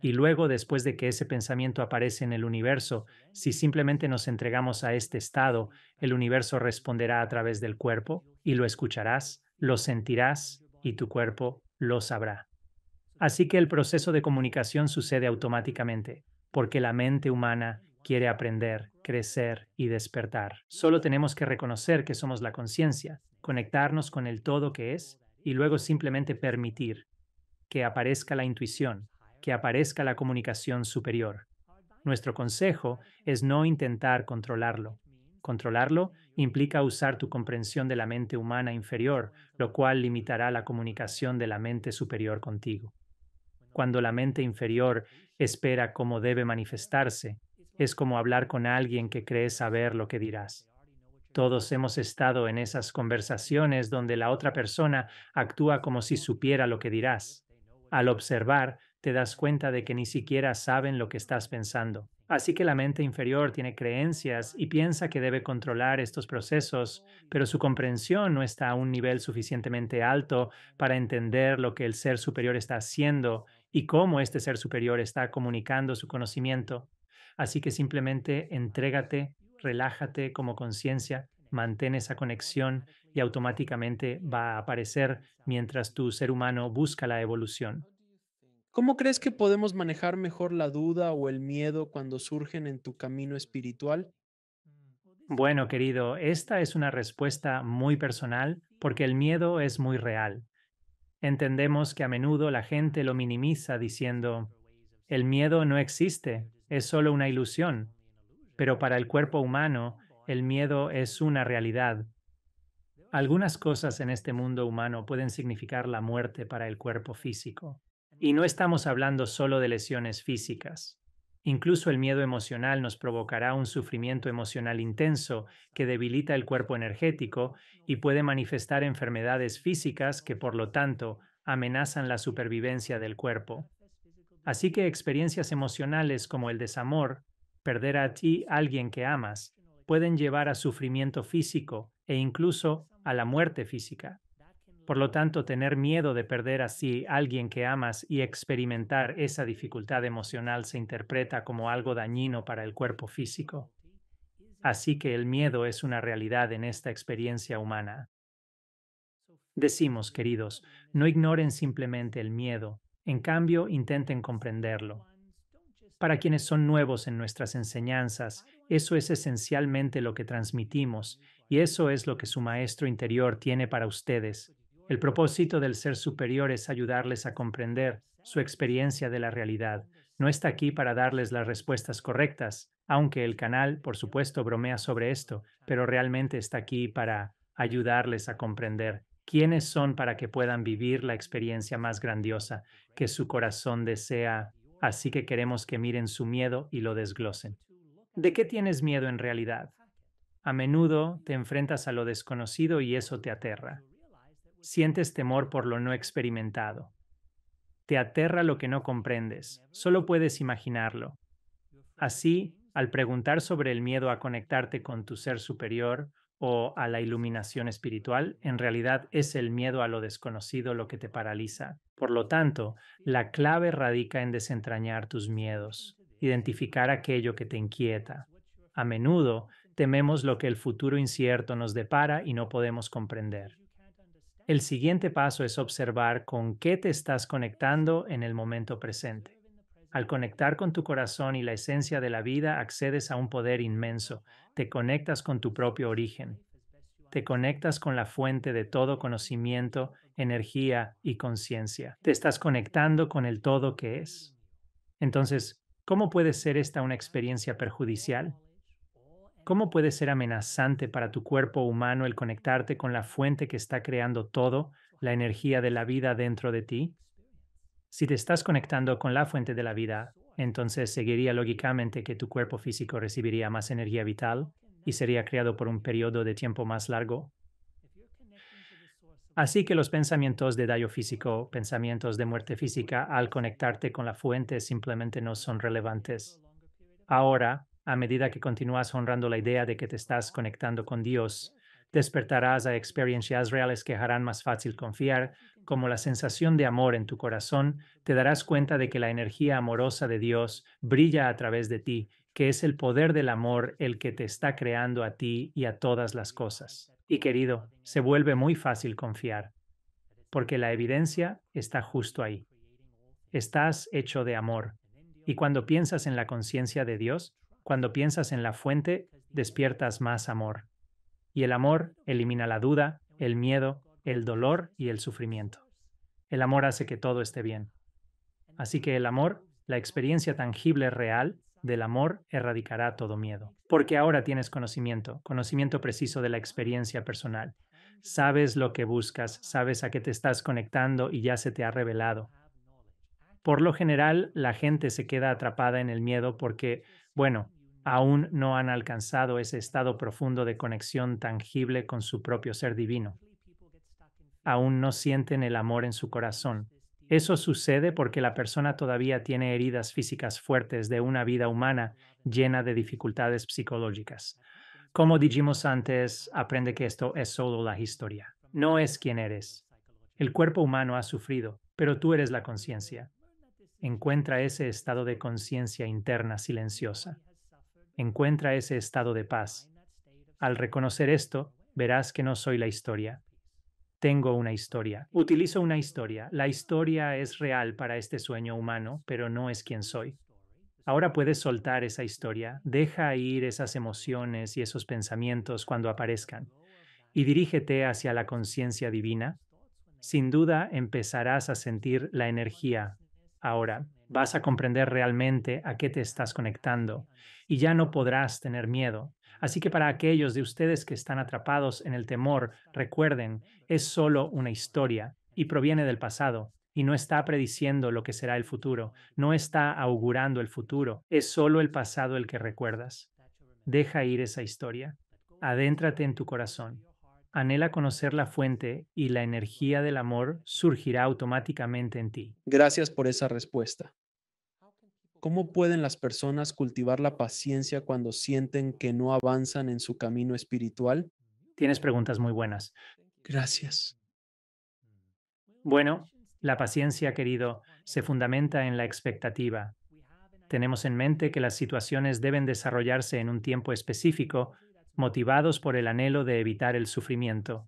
Y luego, después de que ese pensamiento aparece en el universo, si simplemente nos entregamos a este estado, el universo responderá a través del cuerpo y lo escucharás, lo sentirás y tu cuerpo lo sabrá. Así que el proceso de comunicación sucede automáticamente, porque la mente humana quiere aprender, crecer y despertar. Solo tenemos que reconocer que somos la conciencia, conectarnos con el todo que es y luego simplemente permitir que aparezca la intuición, que aparezca la comunicación superior. Nuestro consejo es no intentar controlarlo. Controlarlo implica usar tu comprensión de la mente humana inferior, lo cual limitará la comunicación de la mente superior contigo. Cuando la mente inferior espera cómo debe manifestarse, es como hablar con alguien que cree saber lo que dirás. Todos hemos estado en esas conversaciones donde la otra persona actúa como si supiera lo que dirás. Al observar, te das cuenta de que ni siquiera saben lo que estás pensando. Así que la mente inferior tiene creencias y piensa que debe controlar estos procesos, pero su comprensión no está a un nivel suficientemente alto para entender lo que el ser superior está haciendo y cómo este ser superior está comunicando su conocimiento. Así que simplemente entrégate, relájate como conciencia, mantén esa conexión y automáticamente va a aparecer mientras tu ser humano busca la evolución. ¿Cómo crees que podemos manejar mejor la duda o el miedo cuando surgen en tu camino espiritual? Bueno, querido, esta es una respuesta muy personal porque el miedo es muy real. Entendemos que a menudo la gente lo minimiza diciendo, el miedo no existe, es solo una ilusión, pero para el cuerpo humano, el miedo es una realidad. Algunas cosas en este mundo humano pueden significar la muerte para el cuerpo físico. Y no estamos hablando solo de lesiones físicas. Incluso el miedo emocional nos provocará un sufrimiento emocional intenso que debilita el cuerpo energético y puede manifestar enfermedades físicas que, por lo tanto, amenazan la supervivencia del cuerpo. Así que experiencias emocionales como el desamor, perder a ti alguien que amas, pueden llevar a sufrimiento físico e incluso a la muerte física. Por lo tanto, tener miedo de perder así alguien que amas y experimentar esa dificultad emocional se interpreta como algo dañino para el cuerpo físico. Así que el miedo es una realidad en esta experiencia humana. Decimos, queridos, no ignoren simplemente el miedo, en cambio intenten comprenderlo. Para quienes son nuevos en nuestras enseñanzas, eso es esencialmente lo que transmitimos y eso es lo que su maestro interior tiene para ustedes. El propósito del ser superior es ayudarles a comprender su experiencia de la realidad. No está aquí para darles las respuestas correctas, aunque el canal, por supuesto, bromea sobre esto, pero realmente está aquí para ayudarles a comprender quiénes son para que puedan vivir la experiencia más grandiosa que su corazón desea. Así que queremos que miren su miedo y lo desglosen. ¿De qué tienes miedo en realidad? A menudo te enfrentas a lo desconocido y eso te aterra. Sientes temor por lo no experimentado. Te aterra lo que no comprendes. Solo puedes imaginarlo. Así, al preguntar sobre el miedo a conectarte con tu ser superior o a la iluminación espiritual, en realidad es el miedo a lo desconocido lo que te paraliza. Por lo tanto, la clave radica en desentrañar tus miedos, identificar aquello que te inquieta. A menudo tememos lo que el futuro incierto nos depara y no podemos comprender. El siguiente paso es observar con qué te estás conectando en el momento presente. Al conectar con tu corazón y la esencia de la vida, accedes a un poder inmenso, te conectas con tu propio origen, te conectas con la fuente de todo conocimiento, energía y conciencia. Te estás conectando con el todo que es. Entonces, ¿cómo puede ser esta una experiencia perjudicial? ¿Cómo puede ser amenazante para tu cuerpo humano el conectarte con la fuente que está creando todo, la energía de la vida dentro de ti? Si te estás conectando con la fuente de la vida, entonces seguiría lógicamente que tu cuerpo físico recibiría más energía vital y sería creado por un periodo de tiempo más largo. Así que los pensamientos de daño físico, pensamientos de muerte física, al conectarte con la fuente simplemente no son relevantes. Ahora, a medida que continúas honrando la idea de que te estás conectando con Dios, Despertarás a experiencias reales que harán más fácil confiar, como la sensación de amor en tu corazón. Te darás cuenta de que la energía amorosa de Dios brilla a través de ti, que es el poder del amor el que te está creando a ti y a todas las cosas. Y querido, se vuelve muy fácil confiar, porque la evidencia está justo ahí. Estás hecho de amor. Y cuando piensas en la conciencia de Dios, cuando piensas en la fuente, despiertas más amor. Y el amor elimina la duda, el miedo, el dolor y el sufrimiento. El amor hace que todo esté bien. Así que el amor, la experiencia tangible real del amor, erradicará todo miedo. Porque ahora tienes conocimiento, conocimiento preciso de la experiencia personal. Sabes lo que buscas, sabes a qué te estás conectando y ya se te ha revelado. Por lo general, la gente se queda atrapada en el miedo porque, bueno, aún no han alcanzado ese estado profundo de conexión tangible con su propio ser divino. Aún no sienten el amor en su corazón. Eso sucede porque la persona todavía tiene heridas físicas fuertes de una vida humana llena de dificultades psicológicas. Como dijimos antes, aprende que esto es solo la historia. No es quien eres. El cuerpo humano ha sufrido, pero tú eres la conciencia. Encuentra ese estado de conciencia interna silenciosa. Encuentra ese estado de paz. Al reconocer esto, verás que no soy la historia. Tengo una historia. Utilizo una historia. La historia es real para este sueño humano, pero no es quien soy. Ahora puedes soltar esa historia, deja ir esas emociones y esos pensamientos cuando aparezcan, y dirígete hacia la conciencia divina. Sin duda empezarás a sentir la energía. Ahora vas a comprender realmente a qué te estás conectando y ya no podrás tener miedo. Así que para aquellos de ustedes que están atrapados en el temor, recuerden, es solo una historia y proviene del pasado y no está prediciendo lo que será el futuro, no está augurando el futuro, es solo el pasado el que recuerdas. Deja ir esa historia. Adéntrate en tu corazón. Anhela conocer la fuente y la energía del amor surgirá automáticamente en ti. Gracias por esa respuesta. ¿Cómo pueden las personas cultivar la paciencia cuando sienten que no avanzan en su camino espiritual? Tienes preguntas muy buenas. Gracias. Bueno, la paciencia, querido, se fundamenta en la expectativa. Tenemos en mente que las situaciones deben desarrollarse en un tiempo específico, motivados por el anhelo de evitar el sufrimiento.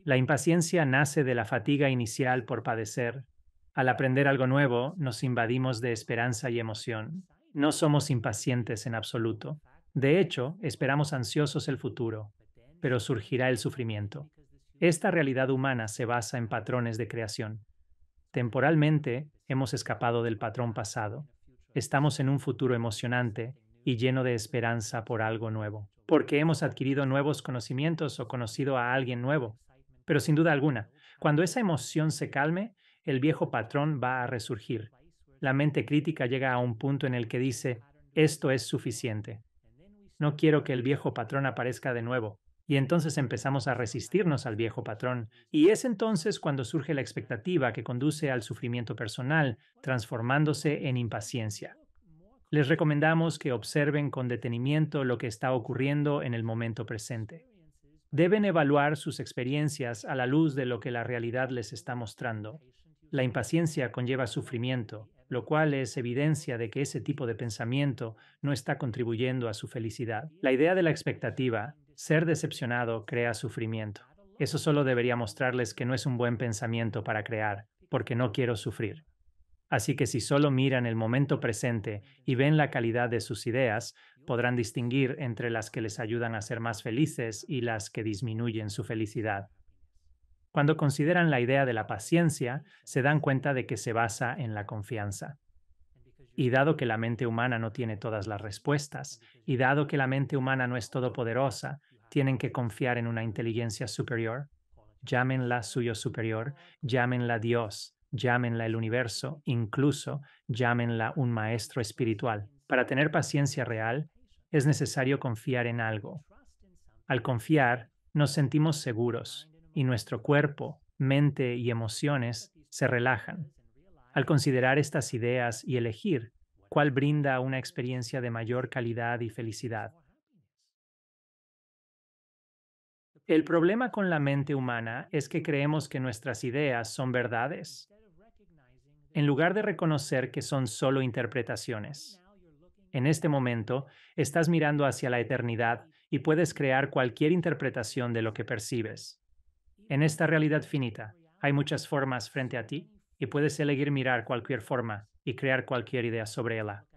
La impaciencia nace de la fatiga inicial por padecer. Al aprender algo nuevo, nos invadimos de esperanza y emoción. No somos impacientes en absoluto. De hecho, esperamos ansiosos el futuro, pero surgirá el sufrimiento. Esta realidad humana se basa en patrones de creación. Temporalmente, hemos escapado del patrón pasado. Estamos en un futuro emocionante y lleno de esperanza por algo nuevo, porque hemos adquirido nuevos conocimientos o conocido a alguien nuevo. Pero sin duda alguna, cuando esa emoción se calme, el viejo patrón va a resurgir. La mente crítica llega a un punto en el que dice, esto es suficiente. No quiero que el viejo patrón aparezca de nuevo. Y entonces empezamos a resistirnos al viejo patrón. Y es entonces cuando surge la expectativa que conduce al sufrimiento personal, transformándose en impaciencia. Les recomendamos que observen con detenimiento lo que está ocurriendo en el momento presente. Deben evaluar sus experiencias a la luz de lo que la realidad les está mostrando. La impaciencia conlleva sufrimiento, lo cual es evidencia de que ese tipo de pensamiento no está contribuyendo a su felicidad. La idea de la expectativa, ser decepcionado, crea sufrimiento. Eso solo debería mostrarles que no es un buen pensamiento para crear, porque no quiero sufrir. Así que si solo miran el momento presente y ven la calidad de sus ideas, podrán distinguir entre las que les ayudan a ser más felices y las que disminuyen su felicidad. Cuando consideran la idea de la paciencia, se dan cuenta de que se basa en la confianza. Y dado que la mente humana no tiene todas las respuestas, y dado que la mente humana no es todopoderosa, tienen que confiar en una inteligencia superior. Llámenla suyo superior, llámenla Dios, llámenla el universo, incluso llámenla un maestro espiritual. Para tener paciencia real, es necesario confiar en algo. Al confiar, nos sentimos seguros y nuestro cuerpo, mente y emociones se relajan. Al considerar estas ideas y elegir cuál brinda una experiencia de mayor calidad y felicidad. El problema con la mente humana es que creemos que nuestras ideas son verdades, en lugar de reconocer que son solo interpretaciones. En este momento, estás mirando hacia la eternidad y puedes crear cualquier interpretación de lo que percibes. En esta realidad finita, hay muchas formas frente a ti y puedes elegir mirar cualquier forma y crear cualquier idea sobre ella.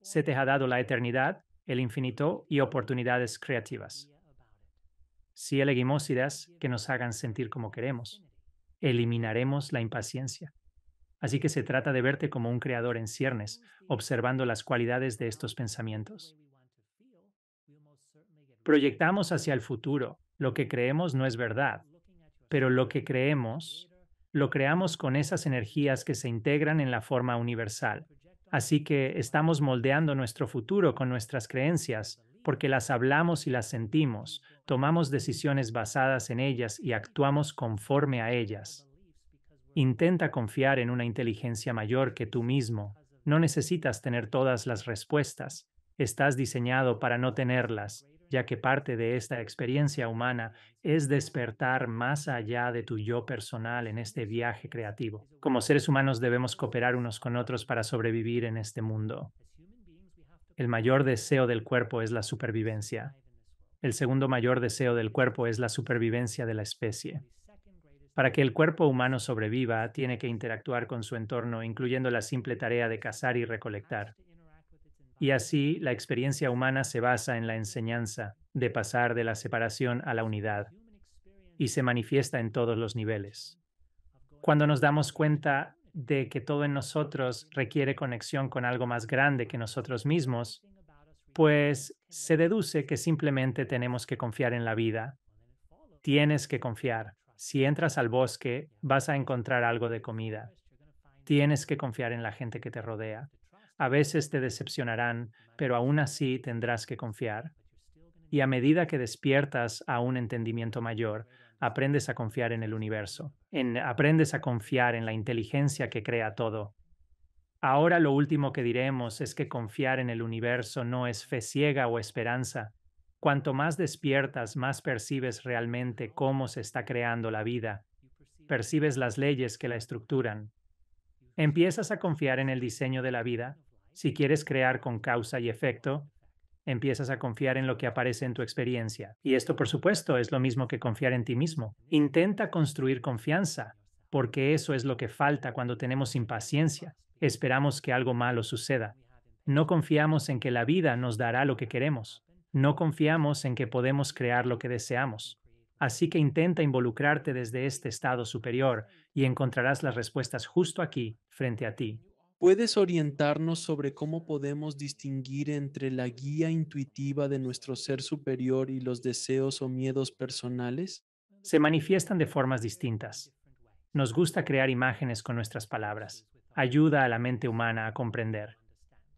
Se te ha dado la eternidad, el infinito y oportunidades creativas. Si elegimos ideas que nos hagan sentir como queremos, eliminaremos la impaciencia. Así que se trata de verte como un creador en ciernes, observando las cualidades de estos pensamientos. Proyectamos hacia el futuro. Lo que creemos no es verdad, pero lo que creemos lo creamos con esas energías que se integran en la forma universal. Así que estamos moldeando nuestro futuro con nuestras creencias, porque las hablamos y las sentimos, tomamos decisiones basadas en ellas y actuamos conforme a ellas. Intenta confiar en una inteligencia mayor que tú mismo. No necesitas tener todas las respuestas. Estás diseñado para no tenerlas, ya que parte de esta experiencia humana es despertar más allá de tu yo personal en este viaje creativo. Como seres humanos debemos cooperar unos con otros para sobrevivir en este mundo. El mayor deseo del cuerpo es la supervivencia. El segundo mayor deseo del cuerpo es la supervivencia de la especie. Para que el cuerpo humano sobreviva, tiene que interactuar con su entorno, incluyendo la simple tarea de cazar y recolectar. Y así, la experiencia humana se basa en la enseñanza de pasar de la separación a la unidad y se manifiesta en todos los niveles. Cuando nos damos cuenta de que todo en nosotros requiere conexión con algo más grande que nosotros mismos, pues se deduce que simplemente tenemos que confiar en la vida. Tienes que confiar. Si entras al bosque, vas a encontrar algo de comida. Tienes que confiar en la gente que te rodea. A veces te decepcionarán, pero aún así tendrás que confiar. Y a medida que despiertas a un entendimiento mayor, aprendes a confiar en el universo, aprendes a confiar en la inteligencia que crea todo. Ahora lo último que diremos es que confiar en el universo no es fe ciega o esperanza. Cuanto más despiertas, más percibes realmente cómo se está creando la vida, percibes las leyes que la estructuran. Empiezas a confiar en el diseño de la vida. Si quieres crear con causa y efecto, empiezas a confiar en lo que aparece en tu experiencia. Y esto, por supuesto, es lo mismo que confiar en ti mismo. Intenta construir confianza, porque eso es lo que falta cuando tenemos impaciencia. Esperamos que algo malo suceda. No confiamos en que la vida nos dará lo que queremos. No confiamos en que podemos crear lo que deseamos. Así que intenta involucrarte desde este estado superior y encontrarás las respuestas justo aquí, frente a ti. ¿Puedes orientarnos sobre cómo podemos distinguir entre la guía intuitiva de nuestro ser superior y los deseos o miedos personales? Se manifiestan de formas distintas. Nos gusta crear imágenes con nuestras palabras. Ayuda a la mente humana a comprender.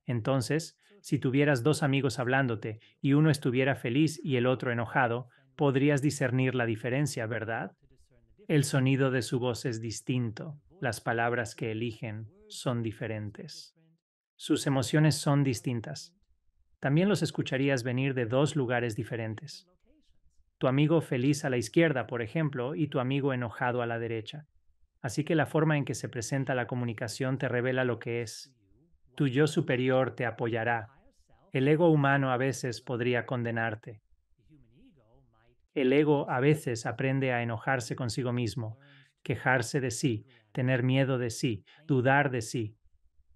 Entonces, si tuvieras dos amigos hablándote y uno estuviera feliz y el otro enojado, podrías discernir la diferencia, ¿verdad? El sonido de su voz es distinto. Las palabras que eligen son diferentes. Sus emociones son distintas. También los escucharías venir de dos lugares diferentes. Tu amigo feliz a la izquierda, por ejemplo, y tu amigo enojado a la derecha. Así que la forma en que se presenta la comunicación te revela lo que es. Tu yo superior te apoyará. El ego humano a veces podría condenarte. El ego a veces aprende a enojarse consigo mismo, quejarse de sí, tener miedo de sí, dudar de sí.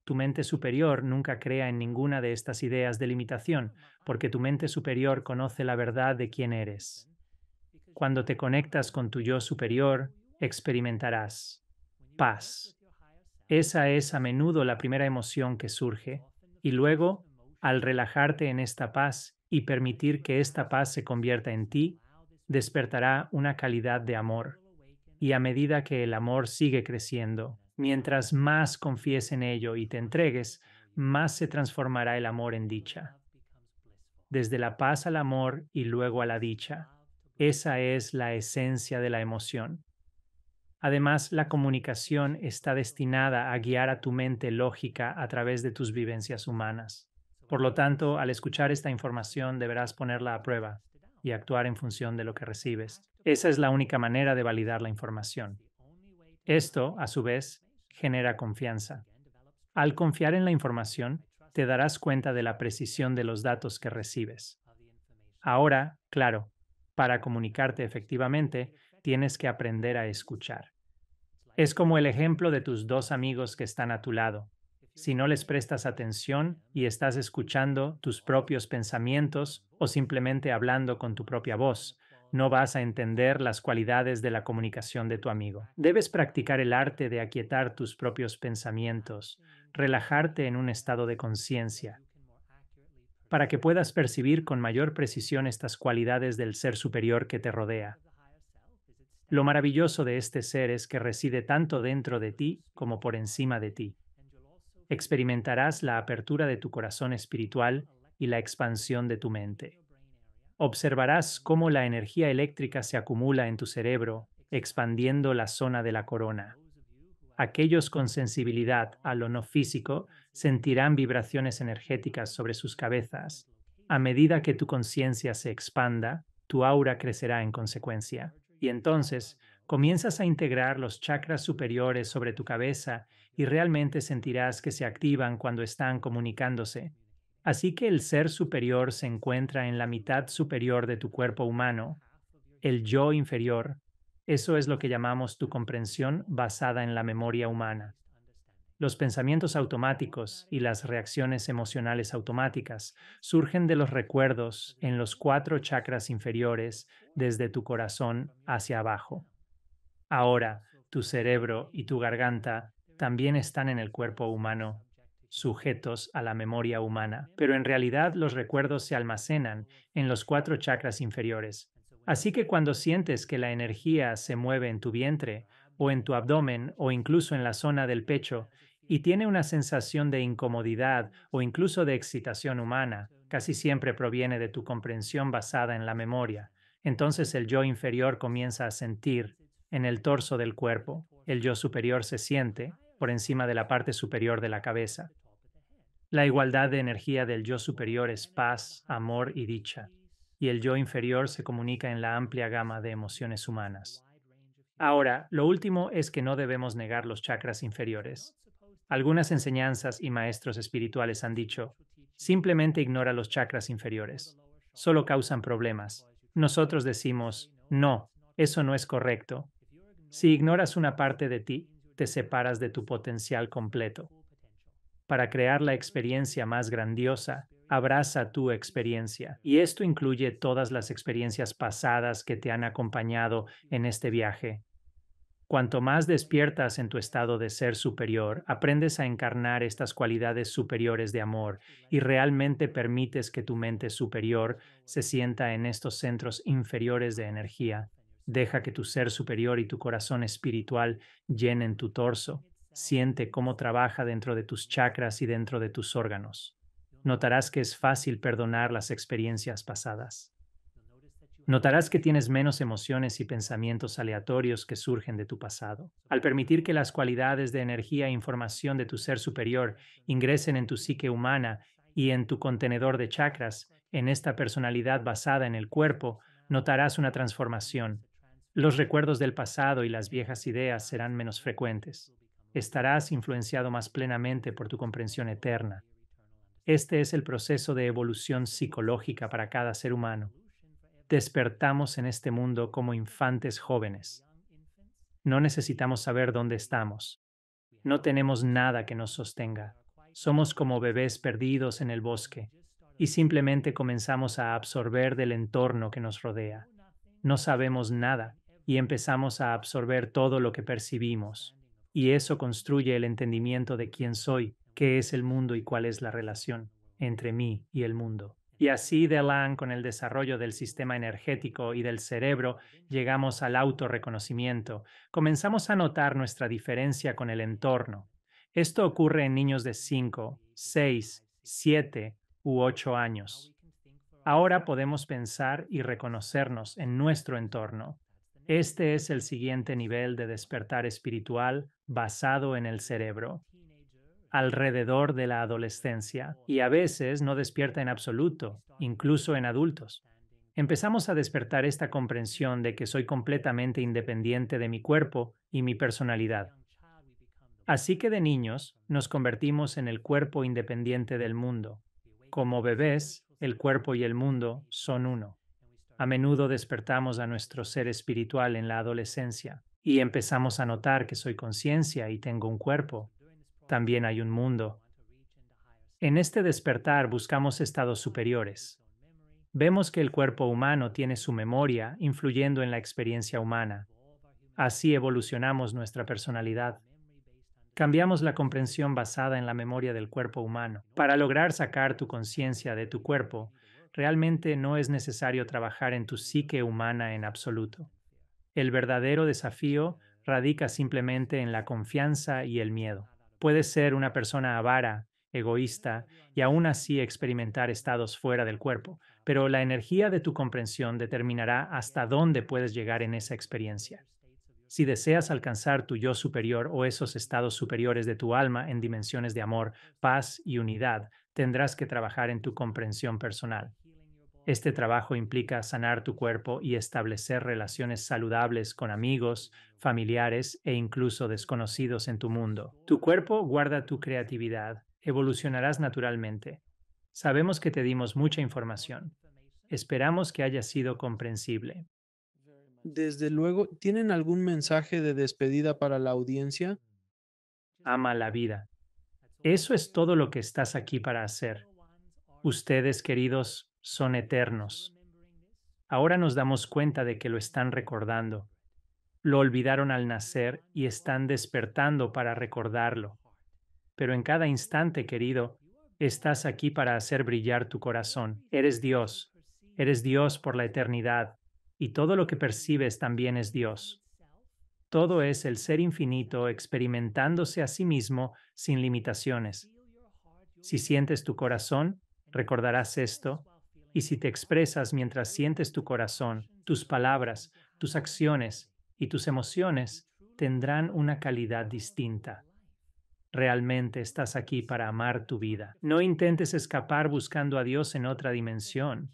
Tu mente superior nunca crea en ninguna de estas ideas de limitación, porque tu mente superior conoce la verdad de quién eres. Cuando te conectas con tu yo superior, experimentarás paz. Esa es a menudo la primera emoción que surge, y luego, al relajarte en esta paz y permitir que esta paz se convierta en ti, despertará una calidad de amor. Y a medida que el amor sigue creciendo, mientras más confíes en ello y te entregues, más se transformará el amor en dicha. Desde la paz al amor y luego a la dicha. Esa es la esencia de la emoción. Además, la comunicación está destinada a guiar a tu mente lógica a través de tus vivencias humanas. Por lo tanto, al escuchar esta información deberás ponerla a prueba y actuar en función de lo que recibes. Esa es la única manera de validar la información. Esto, a su vez, genera confianza. Al confiar en la información, te darás cuenta de la precisión de los datos que recibes. Ahora, claro, para comunicarte efectivamente, tienes que aprender a escuchar. Es como el ejemplo de tus dos amigos que están a tu lado. Si no les prestas atención y estás escuchando tus propios pensamientos o simplemente hablando con tu propia voz, no vas a entender las cualidades de la comunicación de tu amigo. Debes practicar el arte de aquietar tus propios pensamientos, relajarte en un estado de conciencia, para que puedas percibir con mayor precisión estas cualidades del ser superior que te rodea. Lo maravilloso de este ser es que reside tanto dentro de ti como por encima de ti. Experimentarás la apertura de tu corazón espiritual y la expansión de tu mente. Observarás cómo la energía eléctrica se acumula en tu cerebro, expandiendo la zona de la corona. Aquellos con sensibilidad a lo no físico sentirán vibraciones energéticas sobre sus cabezas. A medida que tu conciencia se expanda, tu aura crecerá en consecuencia. Y entonces comienzas a integrar los chakras superiores sobre tu cabeza y realmente sentirás que se activan cuando están comunicándose. Así que el ser superior se encuentra en la mitad superior de tu cuerpo humano, el yo inferior. Eso es lo que llamamos tu comprensión basada en la memoria humana. Los pensamientos automáticos y las reacciones emocionales automáticas surgen de los recuerdos en los cuatro chakras inferiores desde tu corazón hacia abajo. Ahora, tu cerebro y tu garganta también están en el cuerpo humano, sujetos a la memoria humana, pero en realidad los recuerdos se almacenan en los cuatro chakras inferiores. Así que cuando sientes que la energía se mueve en tu vientre, o en tu abdomen, o incluso en la zona del pecho, y tiene una sensación de incomodidad o incluso de excitación humana, casi siempre proviene de tu comprensión basada en la memoria. Entonces el yo inferior comienza a sentir en el torso del cuerpo. El yo superior se siente por encima de la parte superior de la cabeza. La igualdad de energía del yo superior es paz, amor y dicha, y el yo inferior se comunica en la amplia gama de emociones humanas. Ahora, lo último es que no debemos negar los chakras inferiores. Algunas enseñanzas y maestros espirituales han dicho, simplemente ignora los chakras inferiores. Solo causan problemas. Nosotros decimos, no, eso no es correcto. Si ignoras una parte de ti, te separas de tu potencial completo. Para crear la experiencia más grandiosa, abraza tu experiencia. Y esto incluye todas las experiencias pasadas que te han acompañado en este viaje. Cuanto más despiertas en tu estado de ser superior, aprendes a encarnar estas cualidades superiores de amor y realmente permites que tu mente superior se sienta en estos centros inferiores de energía. Deja que tu ser superior y tu corazón espiritual llenen tu torso. Siente cómo trabaja dentro de tus chakras y dentro de tus órganos. Notarás que es fácil perdonar las experiencias pasadas. Notarás que tienes menos emociones y pensamientos aleatorios que surgen de tu pasado. Al permitir que las cualidades de energía e información de tu ser superior ingresen en tu psique humana y en tu contenedor de chakras, en esta personalidad basada en el cuerpo, notarás una transformación. Los recuerdos del pasado y las viejas ideas serán menos frecuentes. Estarás influenciado más plenamente por tu comprensión eterna. Este es el proceso de evolución psicológica para cada ser humano. Despertamos en este mundo como infantes jóvenes. No necesitamos saber dónde estamos. No tenemos nada que nos sostenga. Somos como bebés perdidos en el bosque y simplemente comenzamos a absorber del entorno que nos rodea. No sabemos nada y empezamos a absorber todo lo que percibimos. Y eso construye el entendimiento de quién soy, qué es el mundo y cuál es la relación entre mí y el mundo. Y así de Lang, con el desarrollo del sistema energético y del cerebro, llegamos al autorreconocimiento. Comenzamos a notar nuestra diferencia con el entorno. Esto ocurre en niños de 5, 6, 7 u 8 años. Ahora podemos pensar y reconocernos en nuestro entorno. Este es el siguiente nivel de despertar espiritual basado en el cerebro, alrededor de la adolescencia, y a veces no despierta en absoluto, incluso en adultos. Empezamos a despertar esta comprensión de que soy completamente independiente de mi cuerpo y mi personalidad. Así que de niños nos convertimos en el cuerpo independiente del mundo. Como bebés, el cuerpo y el mundo son uno. A menudo despertamos a nuestro ser espiritual en la adolescencia y empezamos a notar que soy conciencia y tengo un cuerpo. También hay un mundo. En este despertar buscamos estados superiores. Vemos que el cuerpo humano tiene su memoria influyendo en la experiencia humana. Así evolucionamos nuestra personalidad. Cambiamos la comprensión basada en la memoria del cuerpo humano. Para lograr sacar tu conciencia de tu cuerpo, realmente no es necesario trabajar en tu psique humana en absoluto. El verdadero desafío radica simplemente en la confianza y el miedo. Puedes ser una persona avara, egoísta y aún así experimentar estados fuera del cuerpo, pero la energía de tu comprensión determinará hasta dónde puedes llegar en esa experiencia. Si deseas alcanzar tu yo superior o esos estados superiores de tu alma en dimensiones de amor, paz y unidad, tendrás que trabajar en tu comprensión personal. Este trabajo implica sanar tu cuerpo y establecer relaciones saludables con amigos, familiares e incluso desconocidos en tu mundo. Tu cuerpo guarda tu creatividad. Evolucionarás naturalmente. Sabemos que te dimos mucha información. Esperamos que haya sido comprensible. Desde luego, ¿tienen algún mensaje de despedida para la audiencia? Ama la vida. Eso es todo lo que estás aquí para hacer. Ustedes, queridos, son eternos. Ahora nos damos cuenta de que lo están recordando. Lo olvidaron al nacer y están despertando para recordarlo. Pero en cada instante, querido, estás aquí para hacer brillar tu corazón. Eres Dios. Eres Dios por la eternidad. Y todo lo que percibes también es Dios. Todo es el ser infinito experimentándose a sí mismo sin limitaciones. Si sientes tu corazón, recordarás esto, y si te expresas mientras sientes tu corazón, tus palabras, tus acciones y tus emociones tendrán una calidad distinta. Realmente estás aquí para amar tu vida. No intentes escapar buscando a Dios en otra dimensión.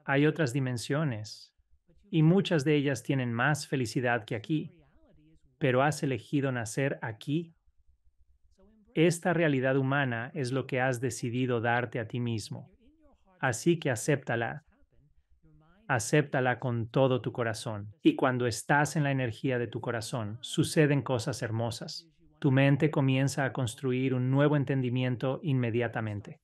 Hay otras dimensiones, y muchas de ellas tienen más felicidad que aquí, pero has elegido nacer aquí. Esta realidad humana es lo que has decidido darte a ti mismo. Así que acéptala con todo tu corazón. Y cuando estás en la energía de tu corazón, suceden cosas hermosas. Tu mente comienza a construir un nuevo entendimiento inmediatamente.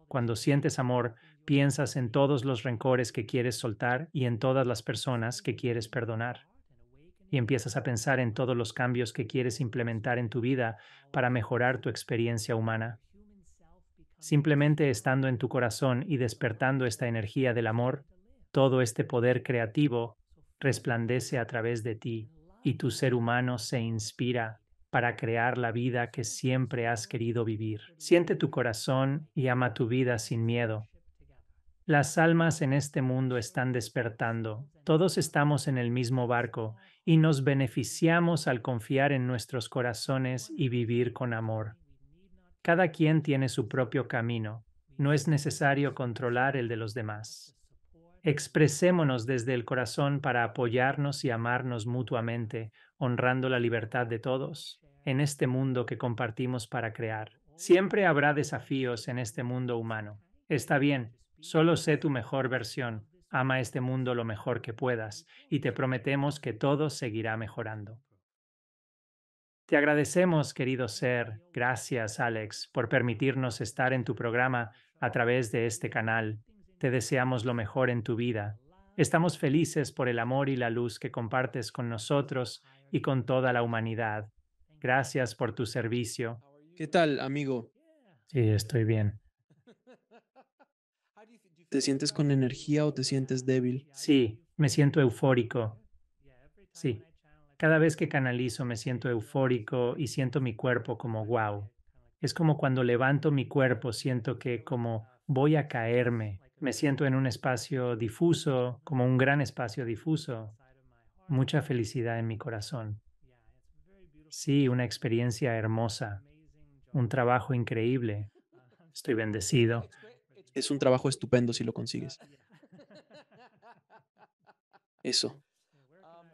Cuando sientes amor, piensas en todos los rencores que quieres soltar y en todas las personas que quieres perdonar. Y empiezas a pensar en todos los cambios que quieres implementar en tu vida para mejorar tu experiencia humana. Simplemente estando en tu corazón y despertando esta energía del amor, todo este poder creativo resplandece a través de ti y tu ser humano se inspira para crear la vida que siempre has querido vivir. Siente tu corazón y ama tu vida sin miedo. Las almas en este mundo están despertando. Todos estamos en el mismo barco y nos beneficiamos al confiar en nuestros corazones y vivir con amor. Cada quien tiene su propio camino. No es necesario controlar el de los demás. Expresémonos desde el corazón para apoyarnos y amarnos mutuamente, honrando la libertad de todos en este mundo que compartimos para crear. Siempre habrá desafíos en este mundo humano. Está bien, solo sé tu mejor versión. Ama este mundo lo mejor que puedas y te prometemos que todo seguirá mejorando. Te agradecemos, querido ser. Gracias, Alex, por permitirnos estar en tu programa a través de este canal. Te deseamos lo mejor en tu vida. Estamos felices por el amor y la luz que compartes con nosotros y con toda la humanidad. Gracias por tu servicio. ¿Qué tal, amigo? Sí, estoy bien. ¿Te sientes con energía o te sientes débil? Sí, me siento eufórico. Sí, cada vez que canalizo me siento eufórico y siento mi cuerpo como wow. Es como cuando levanto mi cuerpo, siento que como voy a caerme. Me siento en un espacio difuso, como un gran espacio difuso. Mucha felicidad en mi corazón. Sí, una experiencia hermosa, un trabajo increíble. Estoy bendecido. Es un trabajo estupendo si lo consigues. Eso.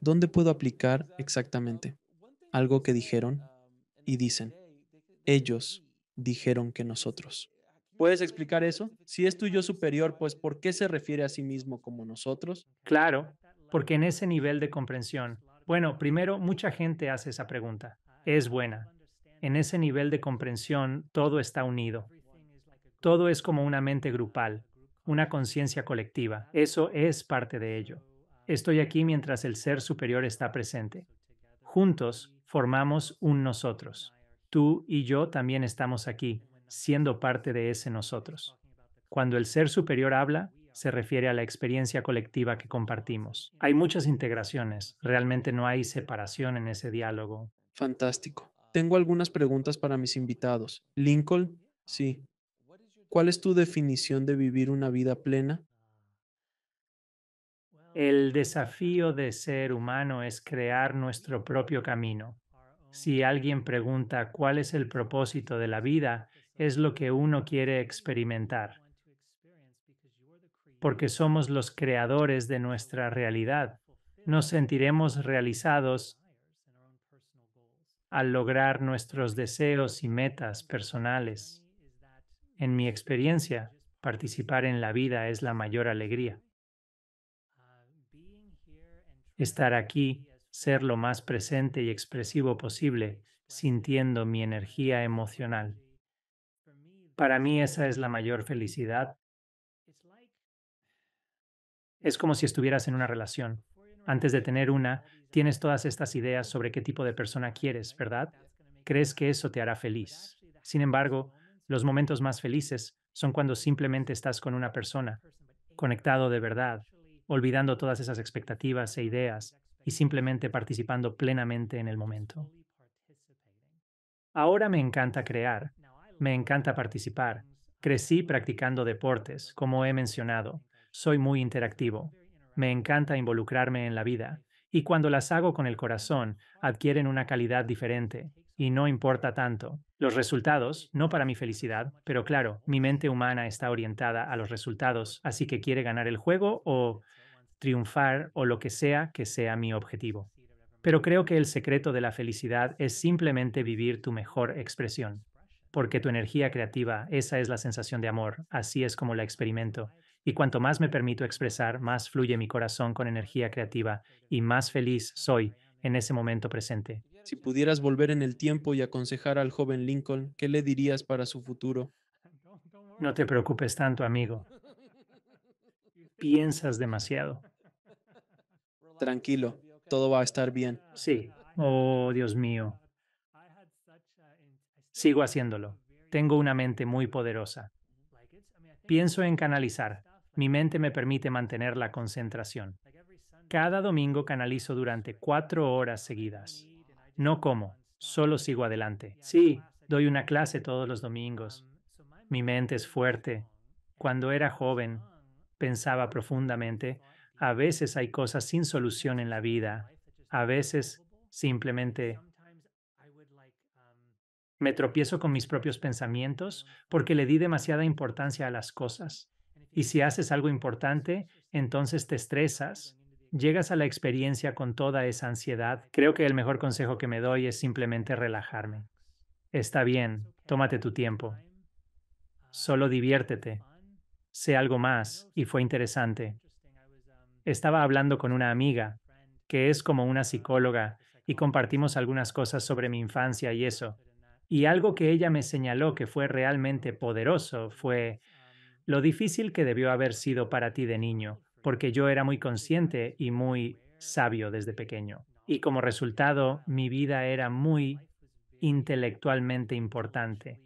¿Dónde puedo aplicar exactamente algo que dijeron y dicen? Ellos dijeron que nosotros. ¿Puedes explicar eso? Si es tu yo superior, pues ¿por qué se refiere a sí mismo como nosotros? Claro, porque en ese nivel de comprensión, bueno, primero, mucha gente hace esa pregunta. Es buena. En ese nivel de comprensión, todo está unido. Todo es como una mente grupal, una conciencia colectiva. Eso es parte de ello. Estoy aquí mientras el ser superior está presente. Juntos formamos un nosotros. Tú y yo también estamos aquí, siendo parte de ese nosotros. Cuando el ser superior habla, se refiere a la experiencia colectiva que compartimos. Hay muchas integraciones, realmente no hay separación en ese diálogo. Fantástico. Tengo algunas preguntas para mis invitados. Lincoln, sí. ¿Cuál es tu definición de vivir una vida plena? El desafío de ser humano es crear nuestro propio camino. Si alguien pregunta cuál es el propósito de la vida, es lo que uno quiere experimentar, porque somos los creadores de nuestra realidad. Nos sentiremos realizados al lograr nuestros deseos y metas personales. En mi experiencia, participar en la vida es la mayor alegría. Estar aquí, ser lo más presente y expresivo posible, sintiendo mi energía emocional. Para mí esa es la mayor felicidad. Es como si estuvieras en una relación. Antes de tener una, tienes todas estas ideas sobre qué tipo de persona quieres, ¿verdad? Crees que eso te hará feliz. Sin embargo, los momentos más felices son cuando simplemente estás con una persona, conectado de verdad, olvidando todas esas expectativas e ideas y simplemente participando plenamente en el momento. Ahora me encanta crear, me encanta participar. Crecí practicando deportes, como he mencionado. Soy muy interactivo. Me encanta involucrarme en la vida. Y cuando las hago con el corazón, adquieren una calidad diferente. Y no importa tanto. Los resultados, no para mi felicidad, pero claro, mi mente humana está orientada a los resultados, así que quiere ganar el juego o triunfar o lo que sea mi objetivo. Pero creo que el secreto de la felicidad es simplemente vivir tu mejor expresión, porque tu energía creativa, esa es la sensación de amor, así es como la experimento. Y cuanto más me permito expresar, más fluye mi corazón con energía creativa y más feliz soy en ese momento presente. Si pudieras volver en el tiempo y aconsejar al joven Lincoln, ¿qué le dirías para su futuro? No te preocupes tanto, amigo. Piensas demasiado. Tranquilo, todo va a estar bien. Sí. Oh, Dios mío. Sigo haciéndolo. Tengo una mente muy poderosa. Pienso en canalizar. Mi mente me permite mantener la concentración. Cada domingo canalizo durante 4 horas seguidas. No como, solo sigo adelante. Sí, doy una clase todos los domingos. Mi mente es fuerte. Cuando era joven, pensaba profundamente. A veces hay cosas sin solución en la vida. A veces simplemente me tropiezo con mis propios pensamientos porque le di demasiada importancia a las cosas. Y si haces algo importante, entonces te estresas, llegas a la experiencia con toda esa ansiedad. Creo que el mejor consejo que me doy es simplemente relajarme. Está bien, tómate tu tiempo, solo diviértete, sé algo más, y fue interesante. Estaba hablando con una amiga, que es como una psicóloga, y compartimos algunas cosas sobre mi infancia y eso. Y algo que ella me señaló que fue realmente poderoso fue lo difícil que debió haber sido para ti de niño, porque yo era muy consciente y muy sabio desde pequeño. Y como resultado, mi vida era muy intelectualmente importante.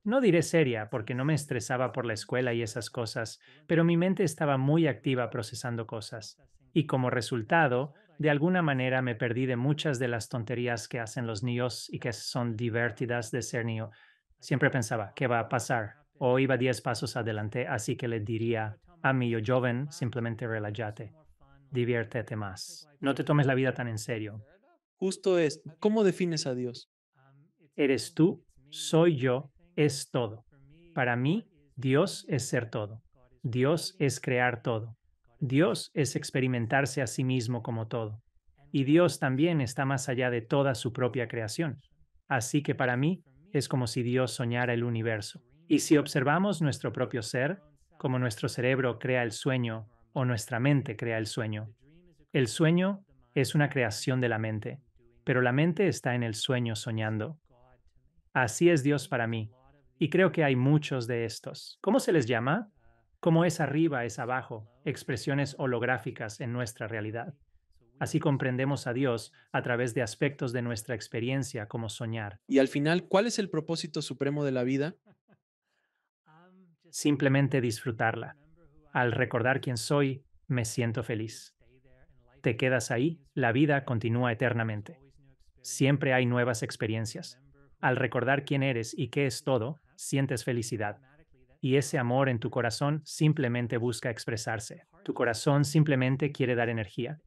No diré seria, porque no me estresaba por la escuela y esas cosas, pero mi mente estaba muy activa procesando cosas. Y como resultado, de alguna manera me perdí de muchas de las tonterías que hacen los niños y que son divertidas de ser niño. Siempre pensaba, ¿qué va a pasar? O iba 10 pasos adelante, así que le diría a mi yo joven, simplemente relájate, diviértete más. No te tomes la vida tan en serio. Justo es, ¿cómo defines a Dios? Eres tú, soy yo, es todo. Para mí, Dios es ser todo. Dios es crear todo. Dios es experimentarse a sí mismo como todo. Y Dios también está más allá de toda su propia creación. Así que para mí es como si Dios soñara el universo. Y si observamos nuestro propio ser, como nuestro cerebro crea el sueño o nuestra mente crea el sueño es una creación de la mente, pero la mente está en el sueño soñando. Así es Dios para mí. Y creo que hay muchos de estos. ¿Cómo se les llama? Como es arriba, es abajo, expresiones holográficas en nuestra realidad. Así comprendemos a Dios a través de aspectos de nuestra experiencia como soñar. Y al final, ¿cuál es el propósito supremo de la vida? Simplemente disfrutarla. Al recordar quién soy, me siento feliz. Te quedas ahí, la vida continúa eternamente. Siempre hay nuevas experiencias. Al recordar quién eres y qué es todo, sientes felicidad. Y ese amor en tu corazón simplemente busca expresarse. Tu corazón simplemente quiere dar energía.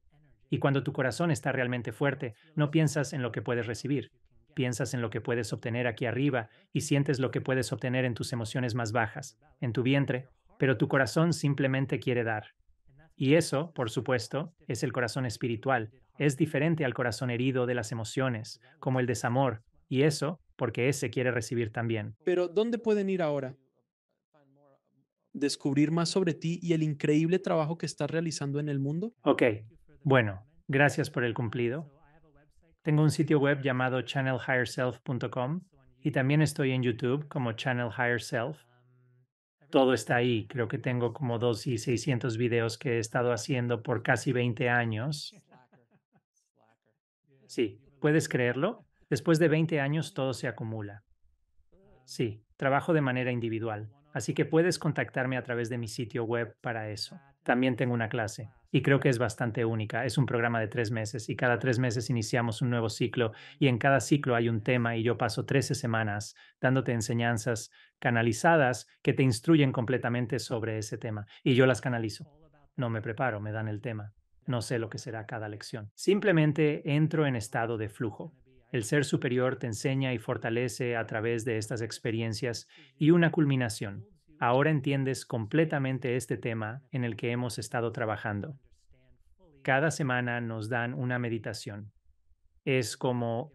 Y cuando tu corazón está realmente fuerte, no piensas en lo que puedes recibir. Piensas en lo que puedes obtener aquí arriba y sientes lo que puedes obtener en tus emociones más bajas, en tu vientre, pero tu corazón simplemente quiere dar. Y eso, por supuesto, es el corazón espiritual. Es diferente al corazón herido de las emociones, como el desamor, y eso porque ese quiere recibir también. Pero ¿dónde pueden ir ahora? ¿Descubrir más sobre ti y el increíble trabajo que estás realizando en el mundo? Ok, bueno, gracias por el cumplido. Tengo un sitio web llamado channelhigherself.com y también estoy en YouTube como Channel Higher Self. Todo está ahí. Creo que tengo como 2.600 videos que he estado haciendo por casi 20 años. Sí, ¿puedes creerlo? Después de 20 años todo se acumula. Sí, trabajo de manera individual, así que puedes contactarme a través de mi sitio web para eso. También tengo una clase y creo que es bastante única. Es un programa de 3 meses y cada 3 meses iniciamos un nuevo ciclo y en cada ciclo hay un tema y yo paso 13 semanas dándote enseñanzas canalizadas que te instruyen completamente sobre ese tema y yo las canalizo. No me preparo, me dan el tema. No sé lo que será cada lección. Simplemente entro en estado de flujo. El ser superior te enseña y fortalece a través de estas experiencias y una culminación. Ahora entiendes completamente este tema en el que hemos estado trabajando. Cada semana nos dan una meditación. Es como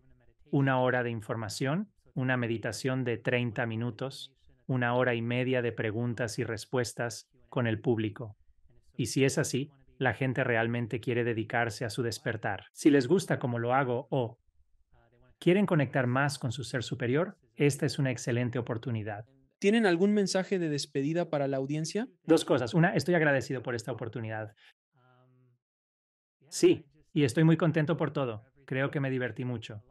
una hora de información, una meditación de 30 minutos, 1 hora y media de preguntas y respuestas con el público. Y si es así, la gente realmente quiere dedicarse a su despertar. Si les gusta como lo hago o quieren conectar más con su ser superior, esta es una excelente oportunidad. ¿Tienen algún mensaje de despedida para la audiencia? Dos cosas. Una, estoy agradecido por esta oportunidad. Sí, y estoy muy contento por todo. Creo que me divertí mucho.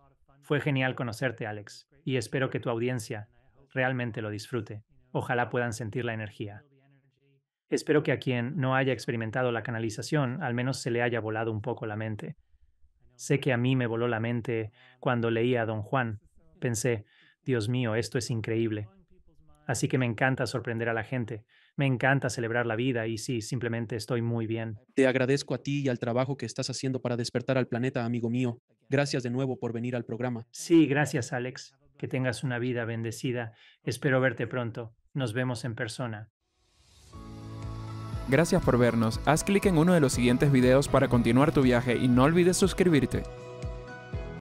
Fue genial conocerte, Alex, y espero que tu audiencia realmente lo disfrute. Ojalá puedan sentir la energía. Espero que a quien no haya experimentado la canalización, al menos se le haya volado un poco la mente. Sé que a mí me voló la mente cuando leía a Don Juan. Pensé, Dios mío, esto es increíble. Así que me encanta sorprender a la gente, me encanta celebrar la vida y sí, simplemente estoy muy bien. Te agradezco a ti y al trabajo que estás haciendo para despertar al planeta, amigo mío. Gracias de nuevo por venir al programa. Sí, gracias Alex, que tengas una vida bendecida. Espero verte pronto. Nos vemos en persona. Gracias por vernos. Haz clic en uno de los siguientes videos para continuar tu viaje y no olvides suscribirte.